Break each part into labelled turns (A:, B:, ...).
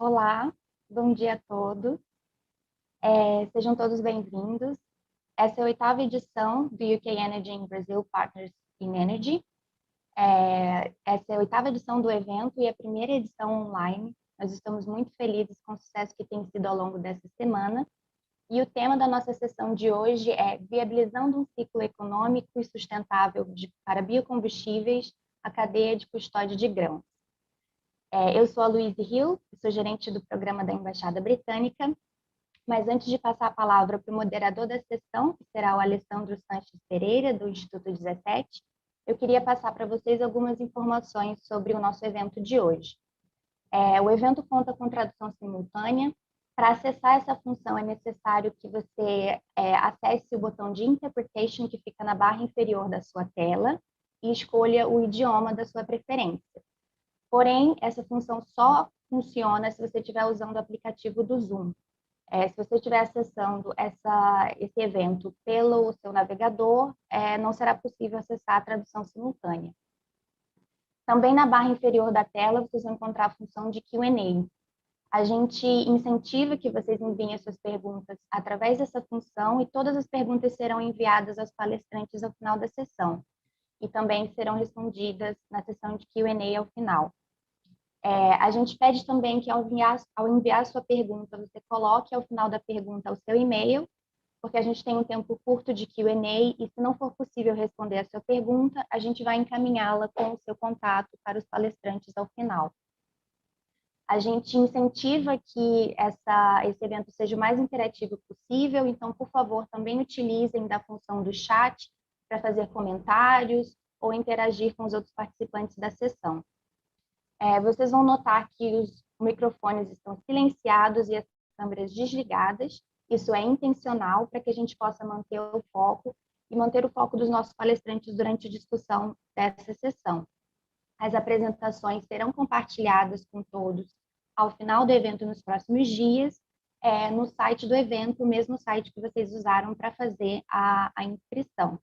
A: Olá, bom dia a todos. Sejam todos bem-vindos. Essa é a oitava edição do UK Energy in Brazil Partners in Energy. Essa é a oitava edição do evento e a primeira edição online. Nós estamos muito felizes com o sucesso que tem sido ao longo dessa semana. E o tema da nossa sessão de hoje é viabilizando um ciclo econômico e sustentável para biocombustíveis, a cadeia de custódia de grãos. Eu sou a Louise Hill, sou gerente do programa da Embaixada Britânica, mas antes de passar a palavra para o moderador da sessão, que será o Alessandro Sanches Pereira, do Instituto 17, eu queria passar para vocês algumas informações sobre o nosso evento de hoje. O evento conta com tradução simultânea. Para acessar essa função é necessário que você acesse o botão de Interpretation que fica na barra inferior da sua tela e escolha o idioma da sua preferência. Porém, essa função só funciona se você estiver usando o aplicativo do Zoom. Se você estiver acessando esse evento pelo seu navegador, não será possível acessar a tradução simultânea. Também na barra inferior da tela, vocês vão encontrar a função de Q&A. A gente incentiva que vocês enviem as suas perguntas através dessa função e todas as perguntas serão enviadas aos palestrantes ao final da sessão. E também serão respondidas na sessão de Q&A ao final. A gente pede também que ao enviar sua pergunta, você coloque ao final da pergunta o seu e-mail, porque a gente tem um tempo curto de Q&A e se não for possível responder a sua pergunta, a gente vai encaminhá-la com o seu contato para os palestrantes ao final. A gente incentiva que esse evento seja o mais interativo possível, então, por favor, também utilizem da função do chat para fazer comentários ou interagir com os outros participantes da sessão. Vocês vão notar que os microfones estão silenciados e as câmeras desligadas. Isso é intencional para que a gente possa manter o foco e manter o foco dos nossos palestrantes durante a discussão dessa sessão. As apresentações serão compartilhadas com todos ao final do evento nos próximos dias, no site do evento, o mesmo site que vocês usaram para fazer a inscrição.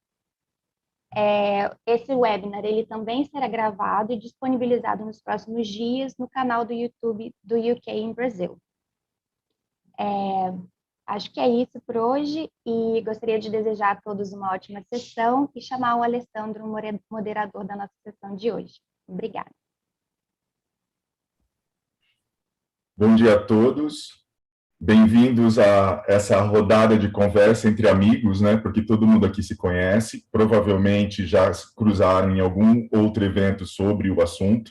A: Esse webinar ele também será gravado e disponibilizado nos próximos dias no canal do YouTube do UK in Brazil. Acho que é isso por hoje e gostaria de desejar a todos uma ótima sessão e chamar o Alessandro, moderador da nossa sessão de hoje. Obrigada.
B: Bom dia a todos. Bem-vindos a essa rodada de conversa entre amigos, né? Porque todo mundo aqui se conhece, provavelmente já se cruzaram em algum outro evento sobre o assunto,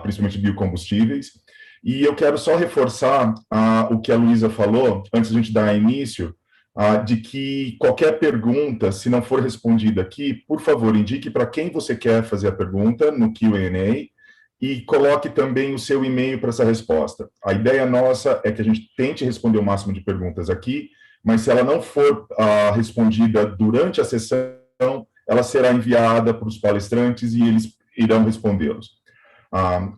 B: principalmente biocombustíveis. E eu quero só reforçar o que a Luísa falou, antes de a gente dar início, de que qualquer pergunta, se não for respondida aqui, por favor, indique para quem você quer fazer a pergunta no Q&A, e coloque também o seu e-mail para essa resposta. A ideia nossa é que a gente tente responder o máximo de perguntas aqui, mas se ela não for respondida durante a sessão, ela será enviada para os palestrantes e eles irão respondê-los.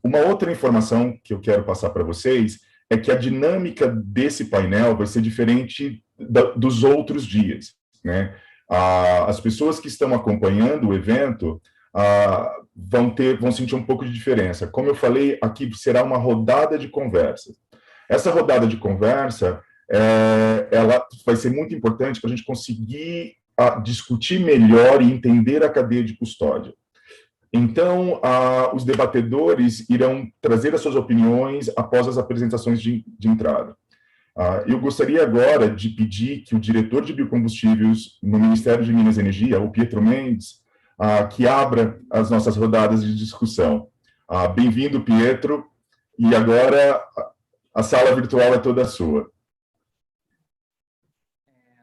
B: Uma outra informação que eu quero passar para vocês é que a dinâmica desse painel vai ser diferente dos outros dias, né? As pessoas que estão acompanhando o evento vão sentir um pouco de diferença. Como eu falei, aqui será uma rodada de conversa. Essa rodada de conversa, ela vai ser muito importante para a gente conseguir discutir melhor e entender a cadeia de custódia. Então, os debatedores irão trazer as suas opiniões após as apresentações de entrada. Eu gostaria agora de pedir que o diretor de biocombustíveis no Ministério de Minas e Energia, o Pietro Mendes, que abra as nossas rodadas de discussão. Bem-vindo, Pietro, e agora a sala virtual é toda sua.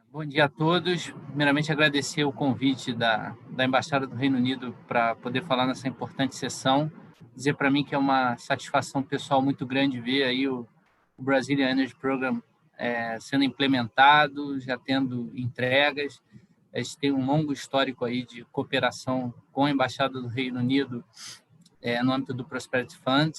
C: Bom dia a todos. Primeiramente, agradecer o convite da Embaixada do Reino Unido para poder falar nessa importante sessão. Dizer para mim que é uma satisfação pessoal muito grande ver aí o Brazilian Energy Program sendo implementado, já tendo entregas. A gente tem um longo histórico aí de cooperação com a Embaixada do Reino Unido no âmbito do Prosperity Fund.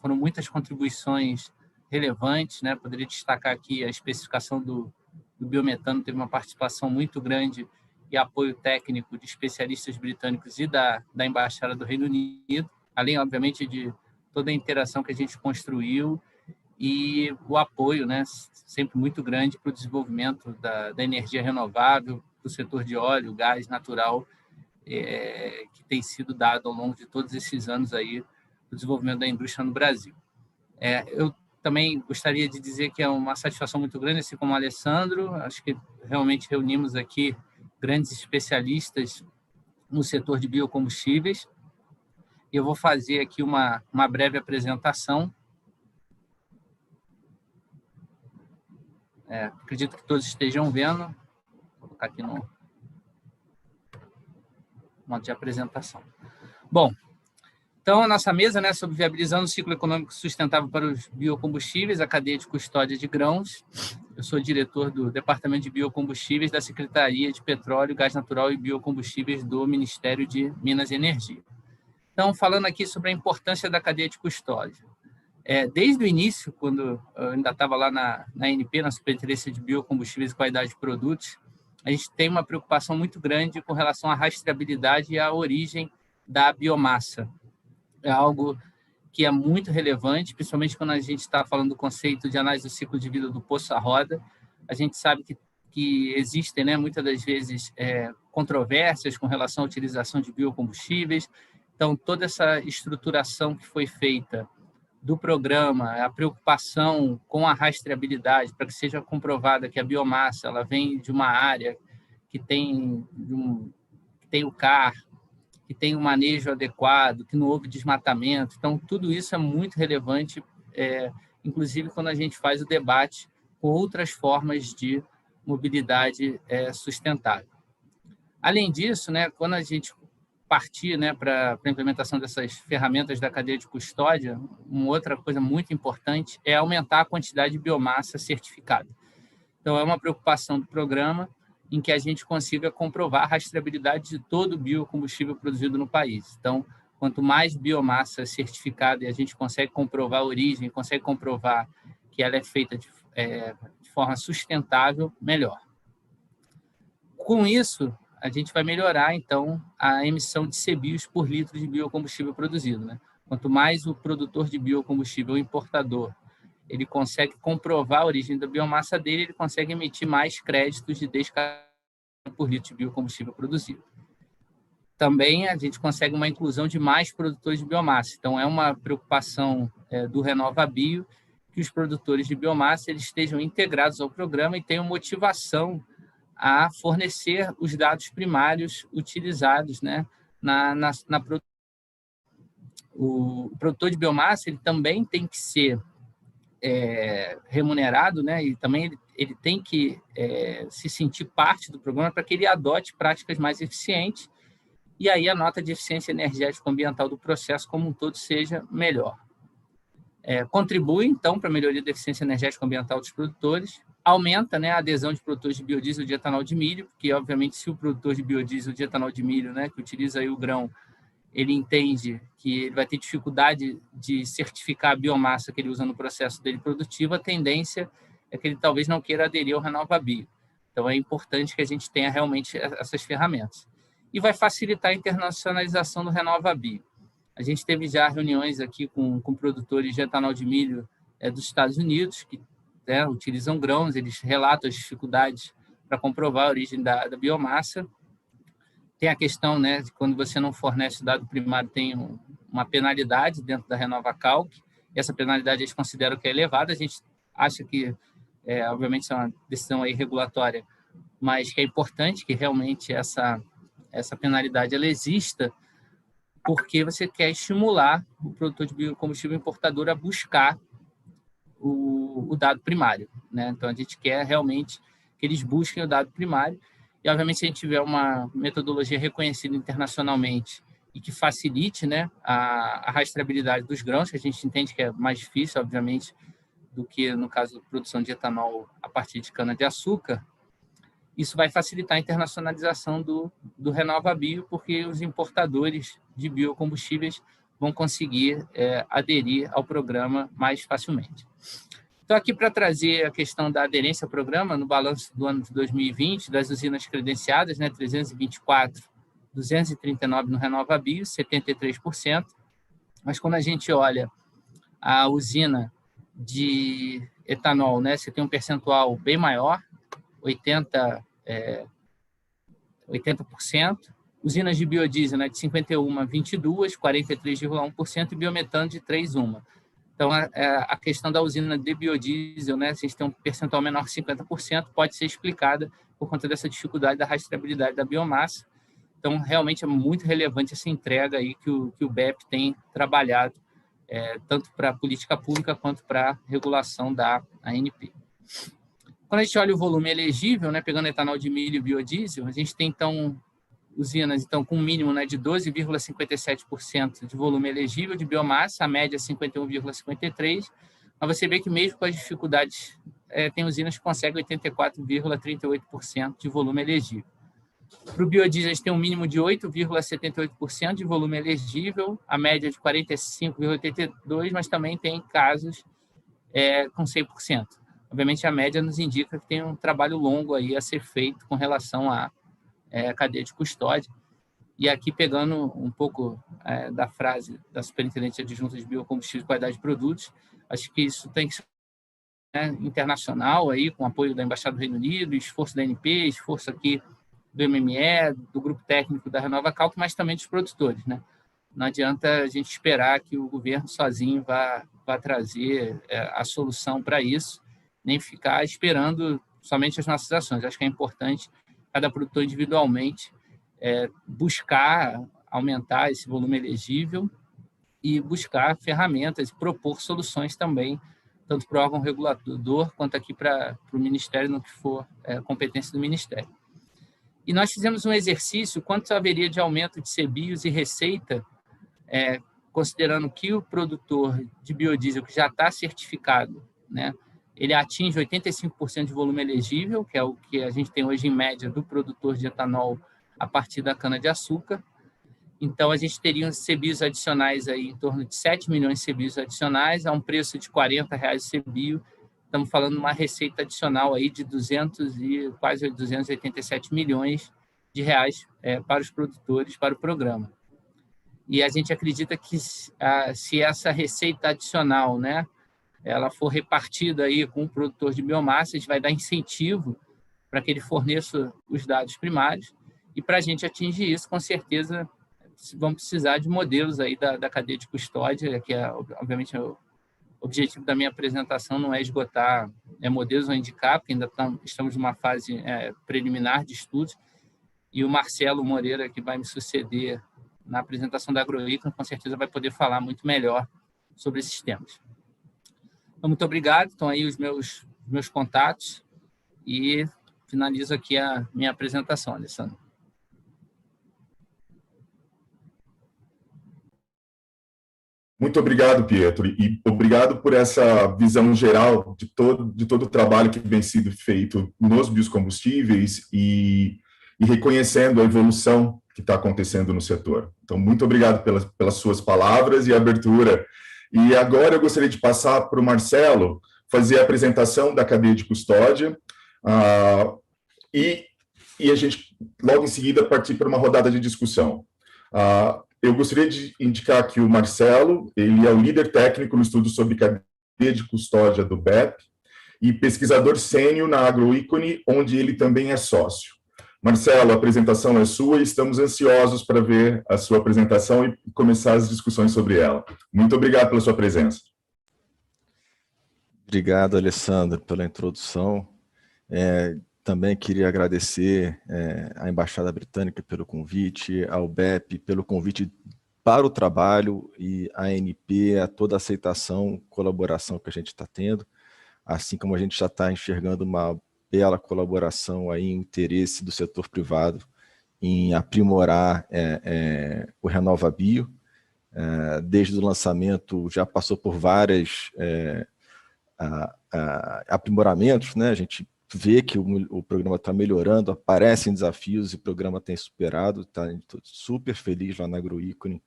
C: Foram muitas contribuições relevantes, né? Poderia destacar aqui a especificação do biometano, teve uma participação muito grande e apoio técnico de especialistas britânicos e da Embaixada do Reino Unido, além, obviamente, de toda a interação que a gente construiu e o apoio, né, sempre muito grande para o desenvolvimento da energia renovável, do setor de óleo, gás natural, que tem sido dado ao longo de todos esses anos aí do desenvolvimento da indústria no Brasil. Eu também gostaria de dizer que é uma satisfação muito grande, assim como o Alessandro. Acho que realmente reunimos aqui grandes especialistas no setor de biocombustíveis. Eu vou fazer aqui uma breve apresentação. Acredito que todos estejam vendo. Vou colocar aqui no modo de apresentação. Bom, então, a nossa mesa, né, sobre viabilizando o ciclo econômico sustentável para os biocombustíveis, a cadeia de custódia de grãos. Eu sou diretor do Departamento de Biocombustíveis da Secretaria de Petróleo, Gás Natural e Biocombustíveis do Ministério de Minas e Energia. Então, falando aqui sobre a importância da cadeia de custódia. Desde o início, quando eu ainda estava lá na ANP, na Superintendência de Biocombustíveis e Qualidade de Produtos, a gente tem uma preocupação muito grande com relação à rastreabilidade e à origem da biomassa. É algo que é muito relevante, principalmente quando a gente está falando do conceito de análise do ciclo de vida do poço à roda. A gente sabe que existem, né, muitas das vezes, controvérsias com relação à utilização de biocombustíveis. Então, toda essa estruturação que foi feita do programa, a preocupação com a rastreabilidade, para que seja comprovada que a biomassa ela vem de uma área que tem o CAR, que tem um manejo adequado, que não houve desmatamento. Então, tudo isso é muito relevante, inclusive quando a gente faz o debate com outras formas de mobilidade sustentável. Além disso, né, quando a gente partir, né, para a implementação dessas ferramentas da cadeia de custódia, uma outra coisa muito importante é aumentar a quantidade de biomassa certificada. Então, é uma preocupação do programa em que a gente consiga comprovar a rastreabilidade de todo o biocombustível produzido no país. Então, quanto mais biomassa certificada e a gente consegue comprovar a origem, consegue comprovar que ela é feita de forma sustentável, melhor. Com isso, a gente vai melhorar, então, a emissão de CBIOs por litro de biocombustível produzido, né? Quanto mais o produtor de biocombustível, o importador, ele consegue comprovar a origem da biomassa dele, ele consegue emitir mais créditos de descarga por litro de biocombustível produzido. Também a gente consegue uma inclusão de mais produtores de biomassa. Então, é uma preocupação do RenovaBio que os produtores de biomassa eles estejam integrados ao programa e tenham motivação a fornecer os dados primários utilizados, né, na produção. O produtor de biomassa ele também tem que ser remunerado, né, e também ele tem que se sentir parte do programa para que ele adote práticas mais eficientes e aí a nota de eficiência energética ambiental do processo como um todo seja melhor. Contribui, então, para a melhoria da eficiência energética ambiental dos produtores, aumenta, né, a adesão de produtores de biodiesel de etanol de milho, porque, obviamente, se o produtor de biodiesel de etanol de milho, né, que utiliza aí o grão, ele entende que ele vai ter dificuldade de certificar a biomassa que ele usa no processo dele produtivo, a tendência é que ele talvez não queira aderir ao RenovaBio. Então, é importante que a gente tenha realmente essas ferramentas. E vai facilitar a internacionalização do RenovaBio. A gente teve já reuniões aqui com produtores de etanol de milho dos Estados Unidos, que utilizam grãos, eles relatam as dificuldades para comprovar a origem da biomassa. Tem a questão, né, de quando você não fornece o dado primário, tem uma penalidade dentro da RenovaCalc. Essa penalidade eles consideram que é elevada. A gente acha que, obviamente, isso é uma decisão aí regulatória, mas que é importante que realmente essa penalidade ela exista, porque você quer estimular o produtor de biocombustível importador a buscar o dado primário, né? Então, a gente quer realmente que eles busquem o dado primário e, obviamente, se a gente tiver uma metodologia reconhecida internacionalmente e que facilite, né, a rastreabilidade dos grãos, que a gente entende que é mais difícil, obviamente, do que no caso da produção de etanol a partir de cana-de-açúcar, isso vai facilitar a internacionalização do RenovaBio, porque os importadores de biocombustíveis vão conseguir aderir ao programa mais facilmente. Estou aqui para trazer a questão da aderência ao programa no balanço do ano de 2020, das usinas credenciadas, né, 324, 239 no RenovaBio, 73%. Mas quando a gente olha a usina de etanol, né, você tem um percentual bem maior, 80%. Usinas de biodiesel, né, de 51 a 22, 43,1%, e biometano de 3,1%. Então, a questão da usina de biodiesel, né, se a gente tem um percentual menor que 50%, pode ser explicada por conta dessa dificuldade da rastreabilidade da biomassa. Então, realmente é muito relevante essa entrega aí que o BEP tem trabalhado, tanto para a política pública quanto para a regulação da ANP. Quando a gente olha o volume elegível, né, pegando etanol de milho e biodiesel, a gente tem, então, usinas com um mínimo, né, de 12,57% de volume elegível de biomassa, a média 51,53%, mas você vê que mesmo com as dificuldades, tem usinas que conseguem 84,38% de volume elegível. Para o biodiesel, a gente tem um mínimo de 8,78% de volume elegível, a média de 45,82%, mas também tem casos com 100%. Obviamente, a média nos indica que tem um trabalho longo aí a ser feito com relação à cadeia de custódia. E aqui, pegando um pouco da frase da Superintendente Adjunta de Biocombustíveis e Qualidade de Produtos, acho que isso tem que ser internacional, aí, com apoio da Embaixada do Reino Unido, esforço da ANP, esforço aqui do MME, do Grupo Técnico da RenovaCalc, mas também dos produtores, né? Não adianta a gente esperar que o governo sozinho vá trazer a solução para isso, nem ficar esperando somente as nossas ações. Acho que é importante cada produtor individualmente buscar aumentar esse volume elegível e buscar ferramentas, propor soluções também, tanto para o órgão regulador quanto aqui para o Ministério, no que for competência do Ministério. E nós fizemos um exercício, quanto haveria de aumento de CBIOS e receita, considerando que o produtor de biodiesel que já está certificado, né, ele atinge 85% de volume elegível, que é o que a gente tem hoje em média do produtor de etanol a partir da cana-de-açúcar. Então, a gente teria uns CBIOS adicionais aí, em torno de 7 milhões de CBIOS adicionais, a um preço de R$40 CBIO. Estamos falando de uma receita adicional aí de quase 287 milhões de reais para os produtores, para o programa. E a gente acredita que se essa receita adicional, né, ela for repartida aí com o produtor de biomassa, a gente vai dar incentivo para que ele forneça os dados primários, e para a gente atingir isso, com certeza, vamos precisar de modelos aí da cadeia de custódia, que obviamente, o objetivo da minha apresentação não é esgotar modelos ou indicar, porque ainda estamos numa fase preliminar de estudos, e o Marcelo Moreira, que vai me suceder na apresentação da Agroícono, com certeza vai poder falar muito melhor sobre esses temas. Então, muito obrigado. Estão aí os meus contatos e finalizo aqui a minha apresentação, Alessandro.
B: Muito obrigado, Pietro, e obrigado por essa visão geral de todo o trabalho que vem sendo feito nos biocombustíveis e reconhecendo a evolução que está acontecendo no setor. Então, muito obrigado pelas suas palavras e abertura. E agora eu gostaria de passar para o Marcelo fazer a apresentação da cadeia de custódia e a gente, logo em seguida, partir para uma rodada de discussão. Eu gostaria de indicar que o Marcelo, ele é o líder técnico no estudo sobre cadeia de custódia do BEP e pesquisador sênior na Agroícono, onde ele também é sócio. Marcelo, a apresentação é sua e estamos ansiosos para ver a sua apresentação e começar as discussões sobre ela. Muito obrigado pela sua presença.
D: Obrigado, Alessandro, pela introdução. Também queria agradecer à Embaixada Britânica pelo convite, ao BEP pelo convite para o trabalho e à ANP, a toda a aceitação, colaboração que a gente está tendo, assim como a gente já está enxergando uma bela colaboração aí, interesse do setor privado em aprimorar o RenovaBio. Desde o lançamento já passou por vários aprimoramentos, né? A gente vê que o programa está melhorando, aparecem desafios e o programa tem superado, está super feliz lá na Agroícono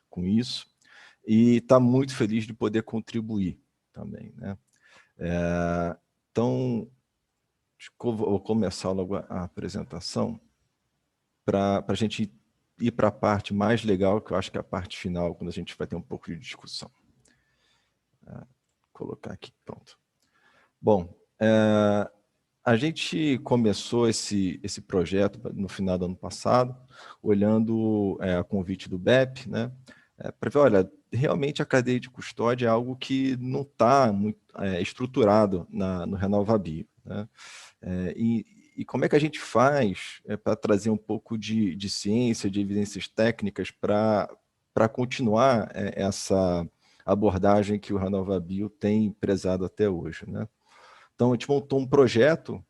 D: com isso, e está muito feliz de poder contribuir também, né? Então, vou começar logo a apresentação para a gente ir para a parte mais legal, que eu acho que é a parte final, quando a gente vai ter um pouco de discussão. colocar aqui, pronto. Bom, a gente começou esse projeto no final do ano passado, olhando a convite do BEP, né, para ver, olha, realmente a cadeia de custódia é algo que não está muito estruturado no RenovaBio, né? E como é que a gente faz para trazer um pouco de ciência, de evidências técnicas para continuar essa abordagem que o RenovaBio tem prezado até hoje, né? Então, a gente montou um projeto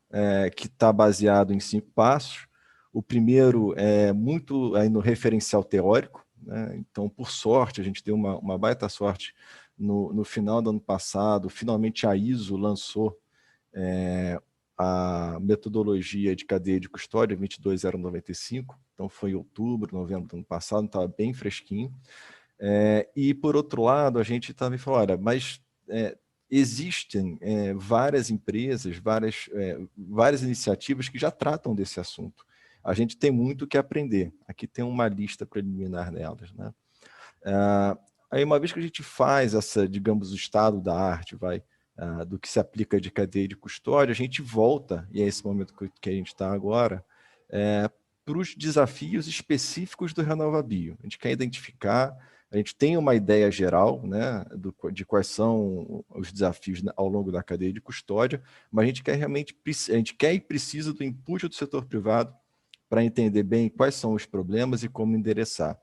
D: que está baseado em 5 passos. O primeiro é muito no referencial teórico, né? Então, por sorte, a gente deu uma baita sorte no final do ano passado. Finalmente, a ISO lançou a metodologia de cadeia de custódia 22095. Então, foi em outubro, novembro do ano passado, estava bem fresquinho. E, por outro lado, a gente também falou, olha, mas existem várias empresas, várias iniciativas que já tratam desse assunto. A gente tem muito que aprender. Aqui tem uma lista preliminar delas, né? Aí, uma vez que a gente faz digamos, o estado da arte, do que se aplica de cadeia de custódia, a gente volta, e é esse momento que a gente está agora, para os desafios específicos do RenovaBio. A gente quer identificar, a gente tem uma ideia geral, né, de quais são os desafios ao longo da cadeia de custódia, mas a gente quer e precisa do input do setor privado para entender bem quais são os problemas e como endereçar.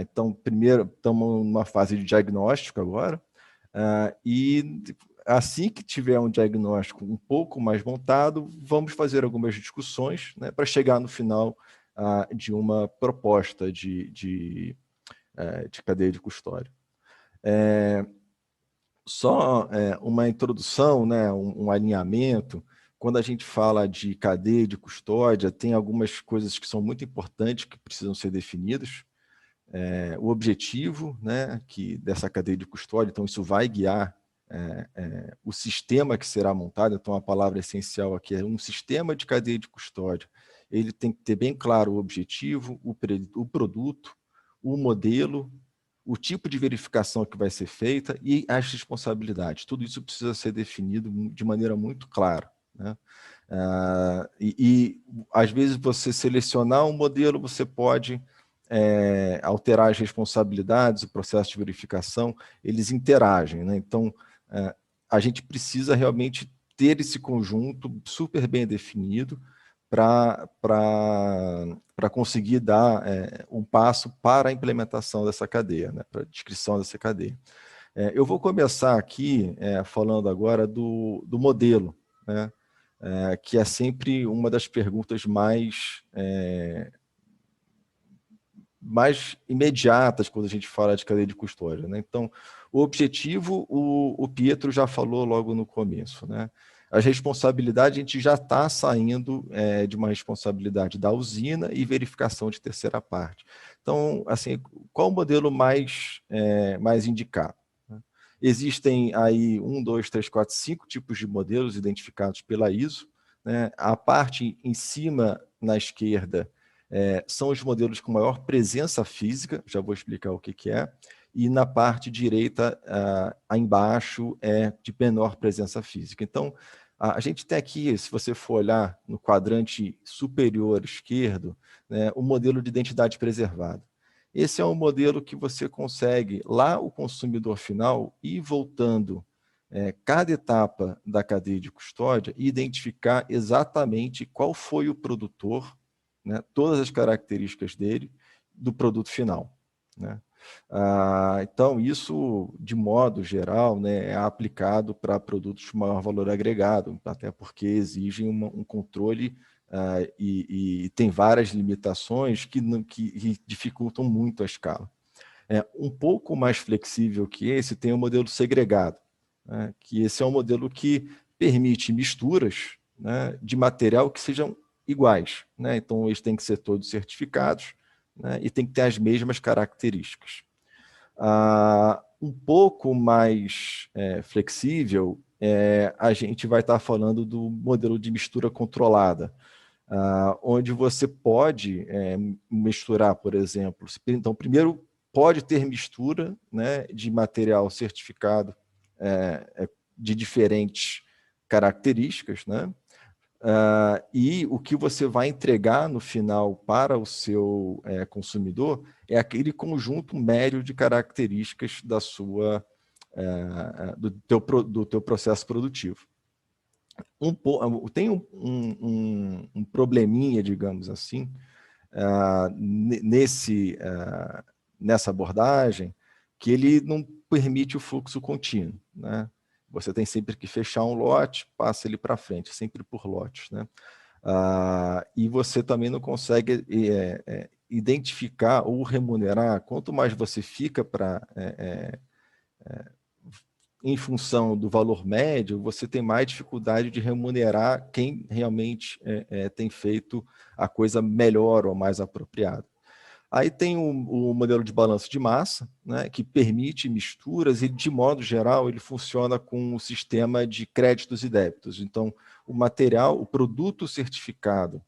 D: Então, primeiro, estamos numa fase de diagnóstico agora, e assim que tiver um diagnóstico um pouco mais montado, vamos fazer algumas discussões, né, para chegar no final de uma proposta de cadeia de custódia. Só uma introdução, né, um alinhamento. Quando a gente fala de cadeia de custódia, tem algumas coisas que são muito importantes que precisam ser definidas. O objetivo, né, dessa cadeia de custódia, então isso vai guiar o sistema que será montado. Então a palavra essencial aqui é um sistema de cadeia de custódia. Ele tem que ter bem claro o objetivo, o produto, o modelo, o tipo de verificação que vai ser feita e as responsabilidades. Tudo isso precisa ser definido de maneira muito clara, né? Às vezes, você selecionar um modelo, você pode alterar as responsabilidades, o processo de verificação, eles interagem, né? Então, a gente precisa realmente ter esse conjunto super bem definido para conseguir dar um passo para a implementação dessa cadeia, né, para a descrição dessa cadeia. Eu vou começar aqui falando agora do modelo, né, que é sempre uma das perguntas mais imediatas quando a gente fala de cadeia de custódia, né? Então, o objetivo, o Pietro já falou logo no começo, né? As responsabilidades, a gente já está saindo de uma responsabilidade da usina e verificação de terceira parte. Então, assim, qual o modelo mais indicado, né? Existem aí 1, 2, 3, 4, 5 tipos de modelos identificados pela ISO, né? A parte em cima, na esquerda, são os modelos com maior presença física, já vou explicar o que é, e na parte direita, aí embaixo, é de menor presença física. Então, a gente tem aqui, se você for olhar no quadrante superior esquerdo, né, o modelo de identidade preservada. Esse é um modelo que você consegue, lá o consumidor final, ir voltando cada etapa da cadeia de custódia e identificar exatamente qual foi o produtor, né, todas as características dele, do produto final, né? Então, isso, de modo geral, né, é aplicado para produtos de maior valor agregado, até porque exigem um controle e tem várias limitações que dificultam muito a escala. Um pouco mais flexível que esse tem o modelo segregado, né, que esse é um modelo que permite misturas, né, de material que sejam iguais, né? Então, eles têm que ser todos certificados, né, e tem que ter as mesmas características. Um pouco mais flexível, a gente vai estar falando do modelo de mistura controlada, onde você pode misturar, por exemplo. Então, primeiro, pode ter mistura, né, de material certificado de diferentes características, né? E o que você vai entregar no final para o seu consumidor é aquele conjunto médio de características do teu processo produtivo. Tem um probleminha, digamos assim, nessa abordagem, que ele não permite o fluxo contínuo, né? Você tem sempre que fechar um lote, passa ele para frente, sempre por lotes, né? E você também não consegue identificar ou remunerar. Quanto mais você fica em função do valor médio, você tem mais dificuldade de remunerar quem realmente tem feito a coisa melhor ou mais apropriada. Aí tem o modelo de balanço de massa, né, que permite misturas e, de modo geral, ele funciona com um sistema de créditos e débitos. Então, o produto certificado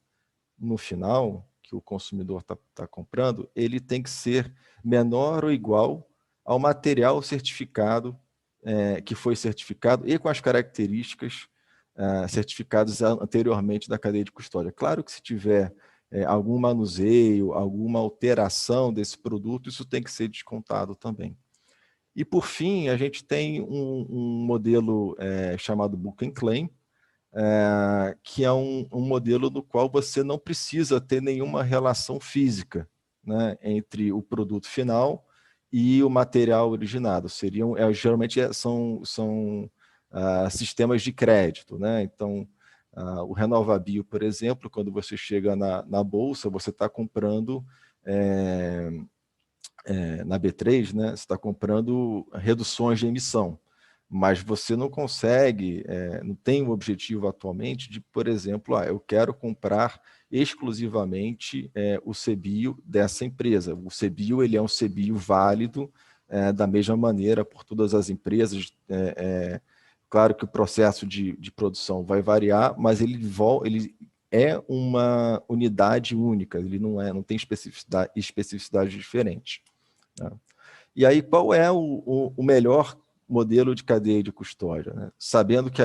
D: no final, que o consumidor está comprando, ele tem que ser menor ou igual ao material certificado, que foi certificado e com as características certificadas anteriormente da cadeia de custódia. Claro que se tiver algum manuseio, alguma alteração desse produto, isso tem que ser descontado também. E, por fim, a gente tem um modelo chamado Book and Claim, que é um modelo no qual você não precisa ter nenhuma relação física, né, entre o produto final e o material originado. Geralmente são sistemas de crédito, né? Então, o RenovaBio, por exemplo, quando você chega na bolsa, você está comprando na B3, né? Você está comprando reduções de emissão, mas você não consegue, não tem o objetivo atualmente de, por exemplo, eu quero comprar exclusivamente o CBio dessa empresa. O CBio, ele é um CBio válido da mesma maneira por todas as empresas. Claro que o processo de produção vai variar, mas ele é uma unidade única, ele não tem especificidade diferente, né? E aí, qual é o melhor modelo de cadeia de custódia, né? Sabendo que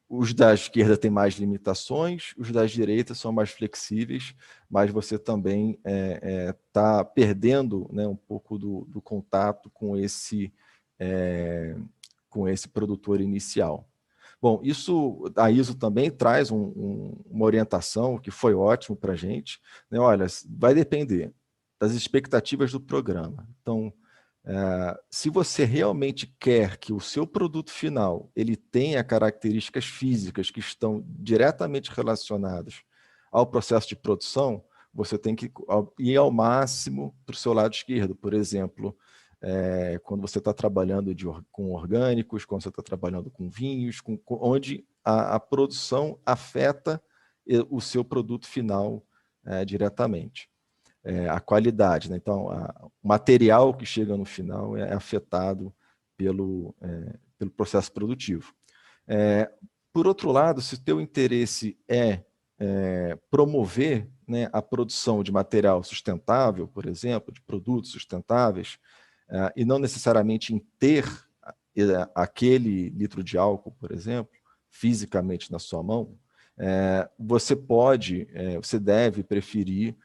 D: os da esquerda têm mais limitações, os da direita são mais flexíveis, mas você também está perdendo, né, um pouco do contato com esse produtor inicial. Bom, a ISO também traz uma orientação que foi ótimo para a gente, né? Olha, vai depender das expectativas do programa. Então, se você realmente quer que o seu produto final ele tenha características físicas que estão diretamente relacionadas ao processo de produção, você tem que ir ao máximo para o seu lado esquerdo. Por exemplo, quando você está trabalhando com orgânicos, quando você está trabalhando com vinhos, onde a produção afeta o seu produto final diretamente. A qualidade, né? Então, o material que chega no final é afetado pelo processo produtivo. Por outro lado, se o teu interesse é promover, né, a produção de material sustentável, por exemplo, de produtos sustentáveis, e não necessariamente em ter aquele litro de álcool, por exemplo, fisicamente na sua mão, você deve preferir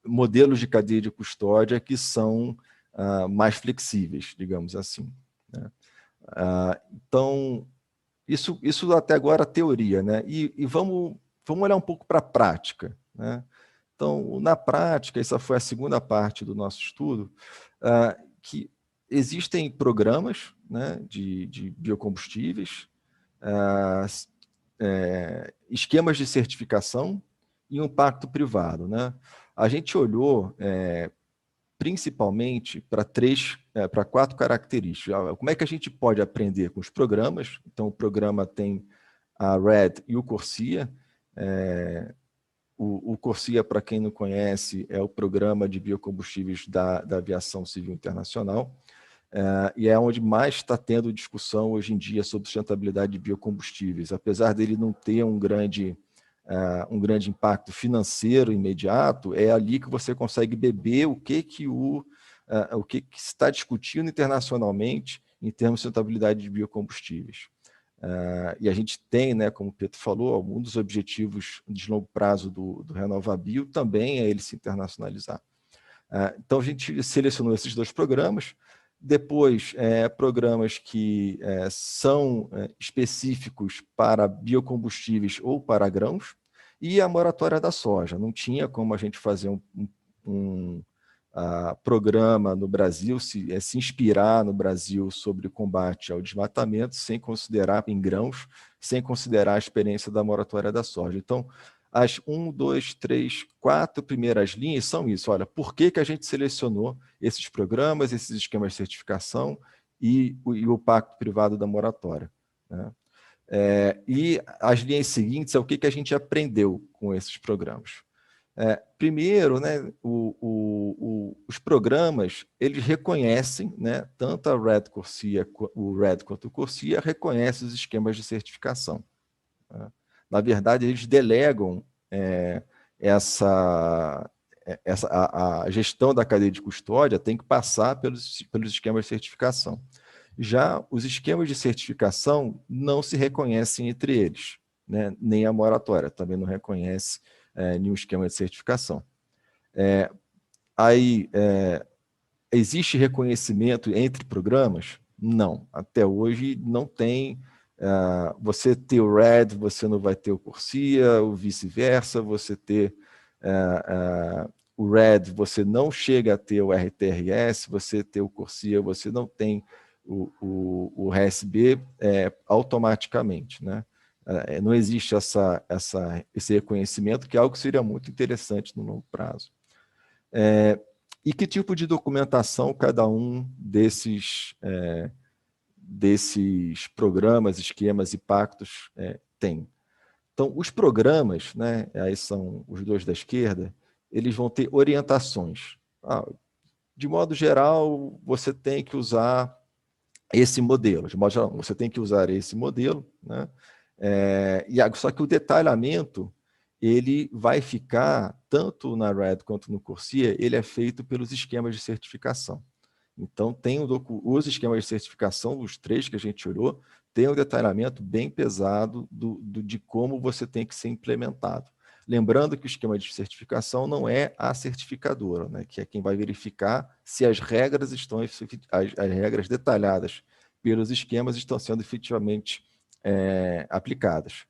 D: modelos de cadeia de custódia que são mais flexíveis, digamos assim, né? Então, isso até agora é teoria, né? E vamos olhar um pouco para a prática, né? Então, na prática, essa foi a segunda parte do nosso estudo, que existem programas, né, de biocombustíveis, esquemas de certificação e um pacto privado, né? A gente olhou principalmente para 4 características. Como é que a gente pode aprender com os programas? Então, o programa tem a RED e o CORSIA. O CORSIA, para quem não conhece, é o Programa de Biocombustíveis da Aviação Civil Internacional, e é onde mais está tendo discussão hoje em dia sobre sustentabilidade de biocombustíveis. Apesar dele não ter um grande impacto financeiro imediato, é ali que você consegue beber o que o o que se está discutindo internacionalmente em termos de sustentabilidade de biocombustíveis. E a gente tem, né, como o Pedro falou, um dos objetivos de longo prazo do RenovaBio também é ele se internacionalizar. Então, a gente selecionou esses 2 programas, depois programas que são específicos para biocombustíveis ou para grãos, e a moratória da soja. Não tinha como a gente fazer um programa no Brasil, se inspirar no Brasil sobre o combate ao desmatamento, sem considerar em grãos, sem considerar a experiência da moratória da soja. Então, as 1, 2, 3, 4 primeiras linhas são isso. Olha, por que a gente selecionou esses programas, esses esquemas de certificação e o pacto privado da moratória, né? E as linhas seguintes é o que a gente aprendeu com esses programas. Primeiro, né, os programas, eles reconhecem, né, tanto a RED Corsia, o RED quanto o Corsia, reconhecem os esquemas de certificação, né? Na verdade, eles delegam a gestão da cadeia de custódia tem que passar pelos esquemas de certificação. Já os esquemas de certificação não se reconhecem entre eles, né? Nem a moratória também não reconhece nenhum esquema de certificação. Existe reconhecimento entre programas? Não, até hoje não tem. Você ter o RED, você não vai ter o Corsia, ou vice-versa, você ter o RED, você não chega a ter o RTRS, você ter o Corsia, você não tem o RSB automaticamente, né? Não existe esse reconhecimento, que é algo que seria muito interessante no longo prazo. E que tipo de documentação cada um desses programas, esquemas e pactos tem? Então, os programas, né, aí são os 2 da esquerda, eles vão ter orientações. De modo geral, você tem que usar esse modelo. De modo geral, você tem que usar esse modelo, né? Só que o detalhamento, ele vai ficar, tanto na RED quanto no Corsia, ele é feito pelos esquemas de certificação. Então, tem os esquemas de certificação, os 3 que a gente olhou, tem um detalhamento bem pesado de como você tem que ser implementado. Lembrando que o esquema de certificação não é a certificadora, né, que é quem vai verificar se as regras as regras detalhadas pelos esquemas estão sendo efetivamente aplicadas.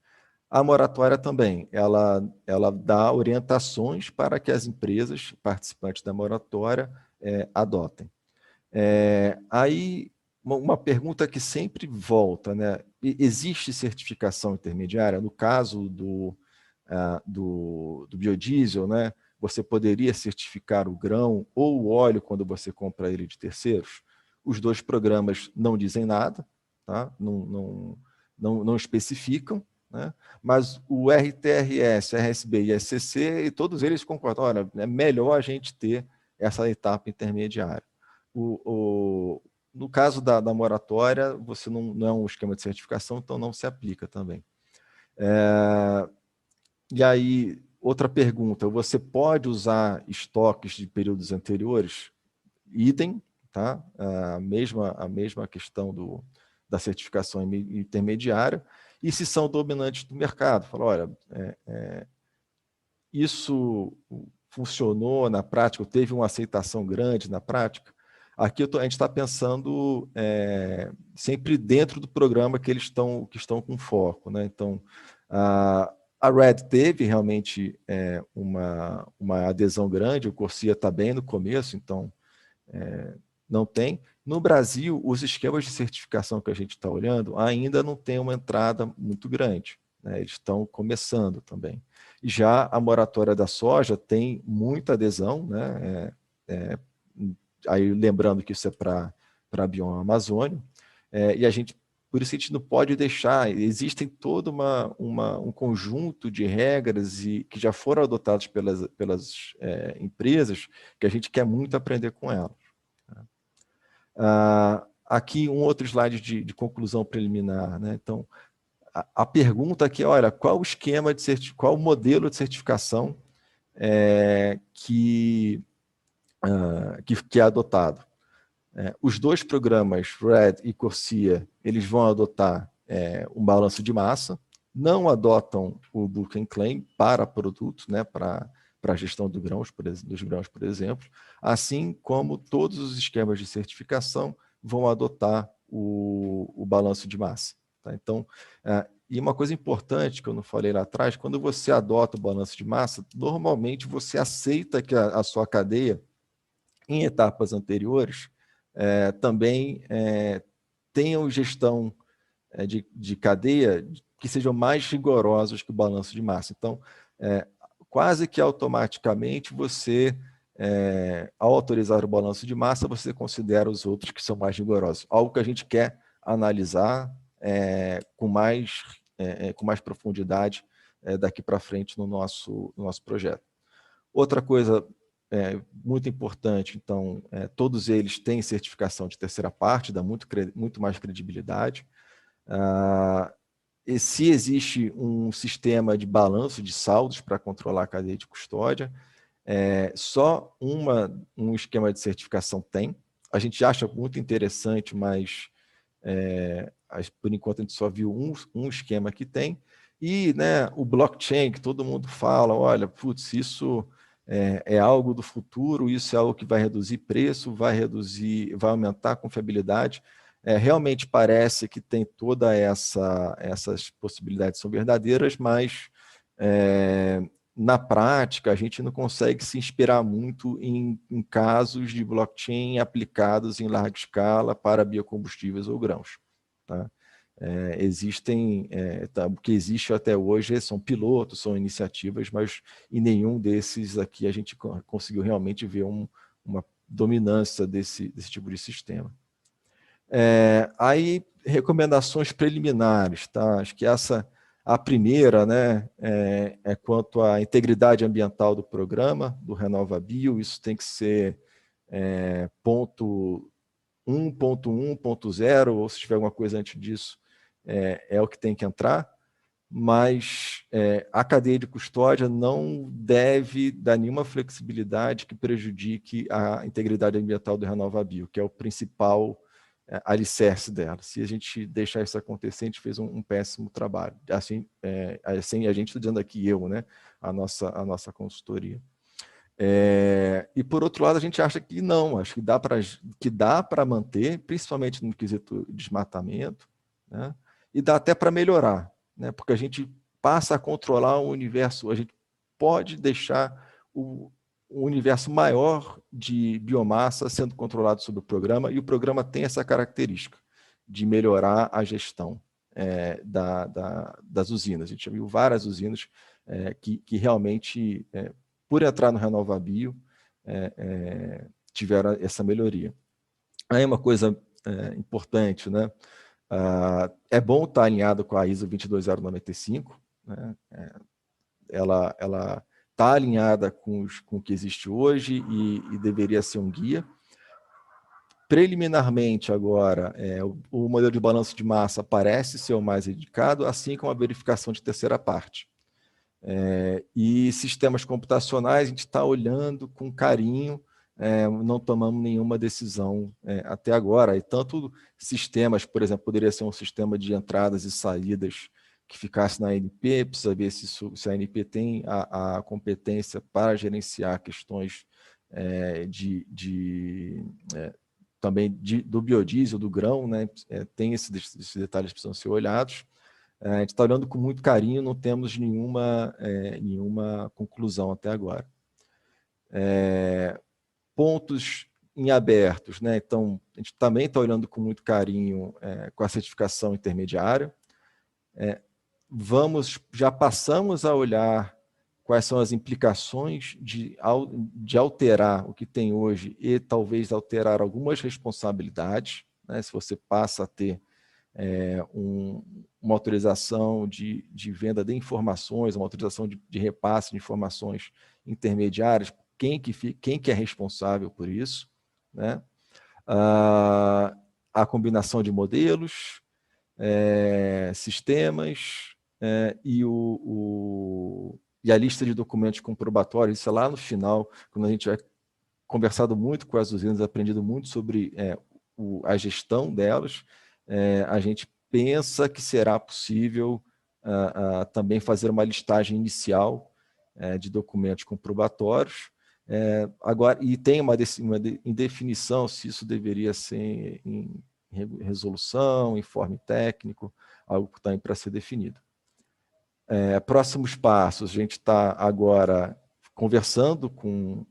D: A moratória também, ela dá orientações para que as empresas participantes da moratória adotem. Aí, uma pergunta que sempre volta, né? Existe certificação intermediária? No caso do biodiesel, né? Você poderia certificar o grão ou o óleo quando você compra ele de terceiros? Os 2 programas não dizem nada, tá? Não especificam, né? Mas o RTRS, RSB e SCC, todos eles concordam, olha, é melhor a gente ter essa etapa intermediária. No caso da moratória, você não é um esquema de certificação, então não se aplica também. E aí, outra pergunta, você pode usar estoques de períodos anteriores? Idem, tá? A mesma questão da certificação intermediária, e se são dominantes do mercado. Fala, olha, isso funcionou na prática, teve uma aceitação grande na prática? Aqui a gente está pensando sempre dentro do programa que estão com foco, né? Então, a RED teve realmente uma adesão grande, o Corsia está bem no começo, então não tem. No Brasil, os esquemas de certificação que a gente está olhando ainda não tem uma entrada muito grande, né? Eles estão começando também. E já a moratória da soja tem muita adesão, né? Aí lembrando que isso é para bioma Amazônia, e por isso a gente não pode deixar, existem todo um conjunto de regras que já foram adotadas pelas empresas, que a gente quer muito aprender com elas. Aqui um outro slide de conclusão preliminar, né? Então, a pergunta aqui é, olha, qual o modelo de certificação que que é adotado. Os dois programas, RED e CORSIA, eles vão adotar um balanço de massa, não adotam o Book and Claim para produtos, né, para a gestão dos grãos, por exemplo, assim como todos os esquemas de certificação vão adotar o balanço de massa. Tá? Então, e uma coisa importante que eu não falei lá atrás, quando você adota o balanço de massa, normalmente você aceita que a sua cadeia, em etapas anteriores, também tenham gestão de cadeia que sejam mais rigorosos que o balanço de massa. Então, quase que automaticamente você, ao autorizar o balanço de massa, você considera os outros que são mais rigorosos. Algo que a gente quer analisar com mais profundidade daqui para frente no nosso projeto. Outra coisa muito importante, então, todos eles têm certificação de terceira parte, dá muito mais credibilidade. E se existe um sistema de balanço de saldos para controlar a cadeia de custódia, só um esquema de certificação tem. A gente acha muito interessante, mas por enquanto a gente só viu um esquema que tem. E, né, o blockchain, que todo mundo fala, olha, putz, isso é algo do futuro, isso é algo que vai reduzir preço, vai aumentar a confiabilidade. Realmente parece que tem toda essas possibilidades são verdadeiras, mas na prática a gente não consegue se inspirar muito em casos de blockchain aplicados em larga escala para biocombustíveis ou grãos. Tá? O que existe até hoje são pilotos, são iniciativas, mas em nenhum desses aqui a gente conseguiu realmente ver uma dominância desse tipo de sistema. Aí, recomendações preliminares, tá? Acho que a primeira, né, é quanto à integridade ambiental do programa, do RenovaBio. Isso tem que ser ponto 1.1.0, ou se tiver alguma coisa antes disso, é o que tem que entrar, mas a cadeia de custódia não deve dar nenhuma flexibilidade que prejudique a integridade ambiental do RenovaBio, que é o principal alicerce dela. Se a gente deixar isso acontecer, a gente fez um péssimo trabalho. Assim, a gente está dizendo aqui né, a nossa consultoria. E, por outro lado, a gente acha que não, acho que dá para manter, principalmente no quesito desmatamento, né? E dá até para melhorar, né? Porque a gente passa a controlar o universo, a gente pode deixar o universo maior de biomassa sendo controlado sob o programa, e o programa tem essa característica de melhorar a gestão das usinas. A gente já viu várias usinas que realmente, por entrar no RenovaBio, tiveram essa melhoria. Aí uma coisa importante, né? É bom estar alinhado com a ISO 22095, né? Ela está alinhada com o que existe hoje e deveria ser um guia. Preliminarmente, agora, o modelo de balanço de massa parece ser o mais indicado, assim como a verificação de terceira parte. E sistemas computacionais, a gente está olhando com carinho, não tomamos nenhuma decisão até agora. E tanto sistemas, por exemplo, poderia ser um sistema de entradas e saídas que ficasse na ANP, precisa ver se a ANP tem a competência para gerenciar questões também do biodiesel, do grão, né? Tem esses detalhes que precisam ser olhados. A gente está olhando com muito carinho, não temos nenhuma conclusão até agora. Pontos em abertos, né? Então, a gente também está olhando com muito carinho com a certificação intermediária. Já passamos a olhar quais são as implicações de alterar o que tem hoje e talvez alterar algumas responsabilidades, né? Se você passa a ter uma autorização de venda de informações, uma autorização de repasse de informações intermediárias, quem que é responsável por isso, né? A combinação de modelos, sistemas e a lista de documentos comprobatórios, isso é lá no final, quando a gente vai conversado muito com as usinas, aprendido muito sobre a gestão delas. A gente pensa que será possível também fazer uma listagem inicial de documentos comprobatórios. Agora, e tem uma indefinição se isso deveria ser em resolução, informe técnico, algo que está para ser definido. Próximos passos, a gente está agora conversando com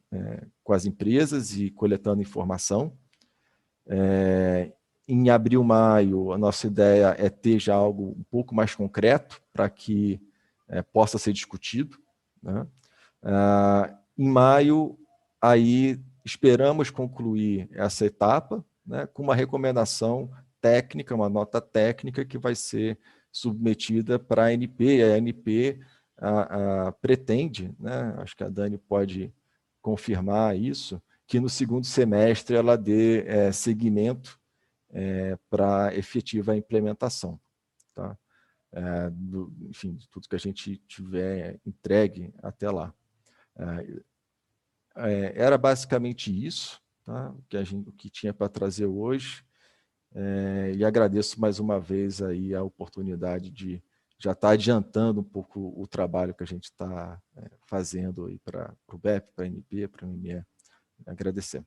D: as empresas e coletando informação. Em abril, maio, a nossa ideia é ter já algo um pouco mais concreto para que possa ser discutido, né? Em maio, aí esperamos concluir essa etapa, né, com uma recomendação técnica, uma nota técnica que vai ser submetida para a ANP. A ANP pretende, né, acho que a Dani pode confirmar isso, que no segundo semestre ela dê seguimento para efetiva implementação, tá? Enfim, tudo que a gente tiver entregue até lá. Era basicamente isso, tá? O que tinha para trazer hoje. E agradeço mais uma vez aí a oportunidade de já estar adiantando um pouco o trabalho que a gente está fazendo aí para o BEP, para a ANP, para o MME. Agradecer.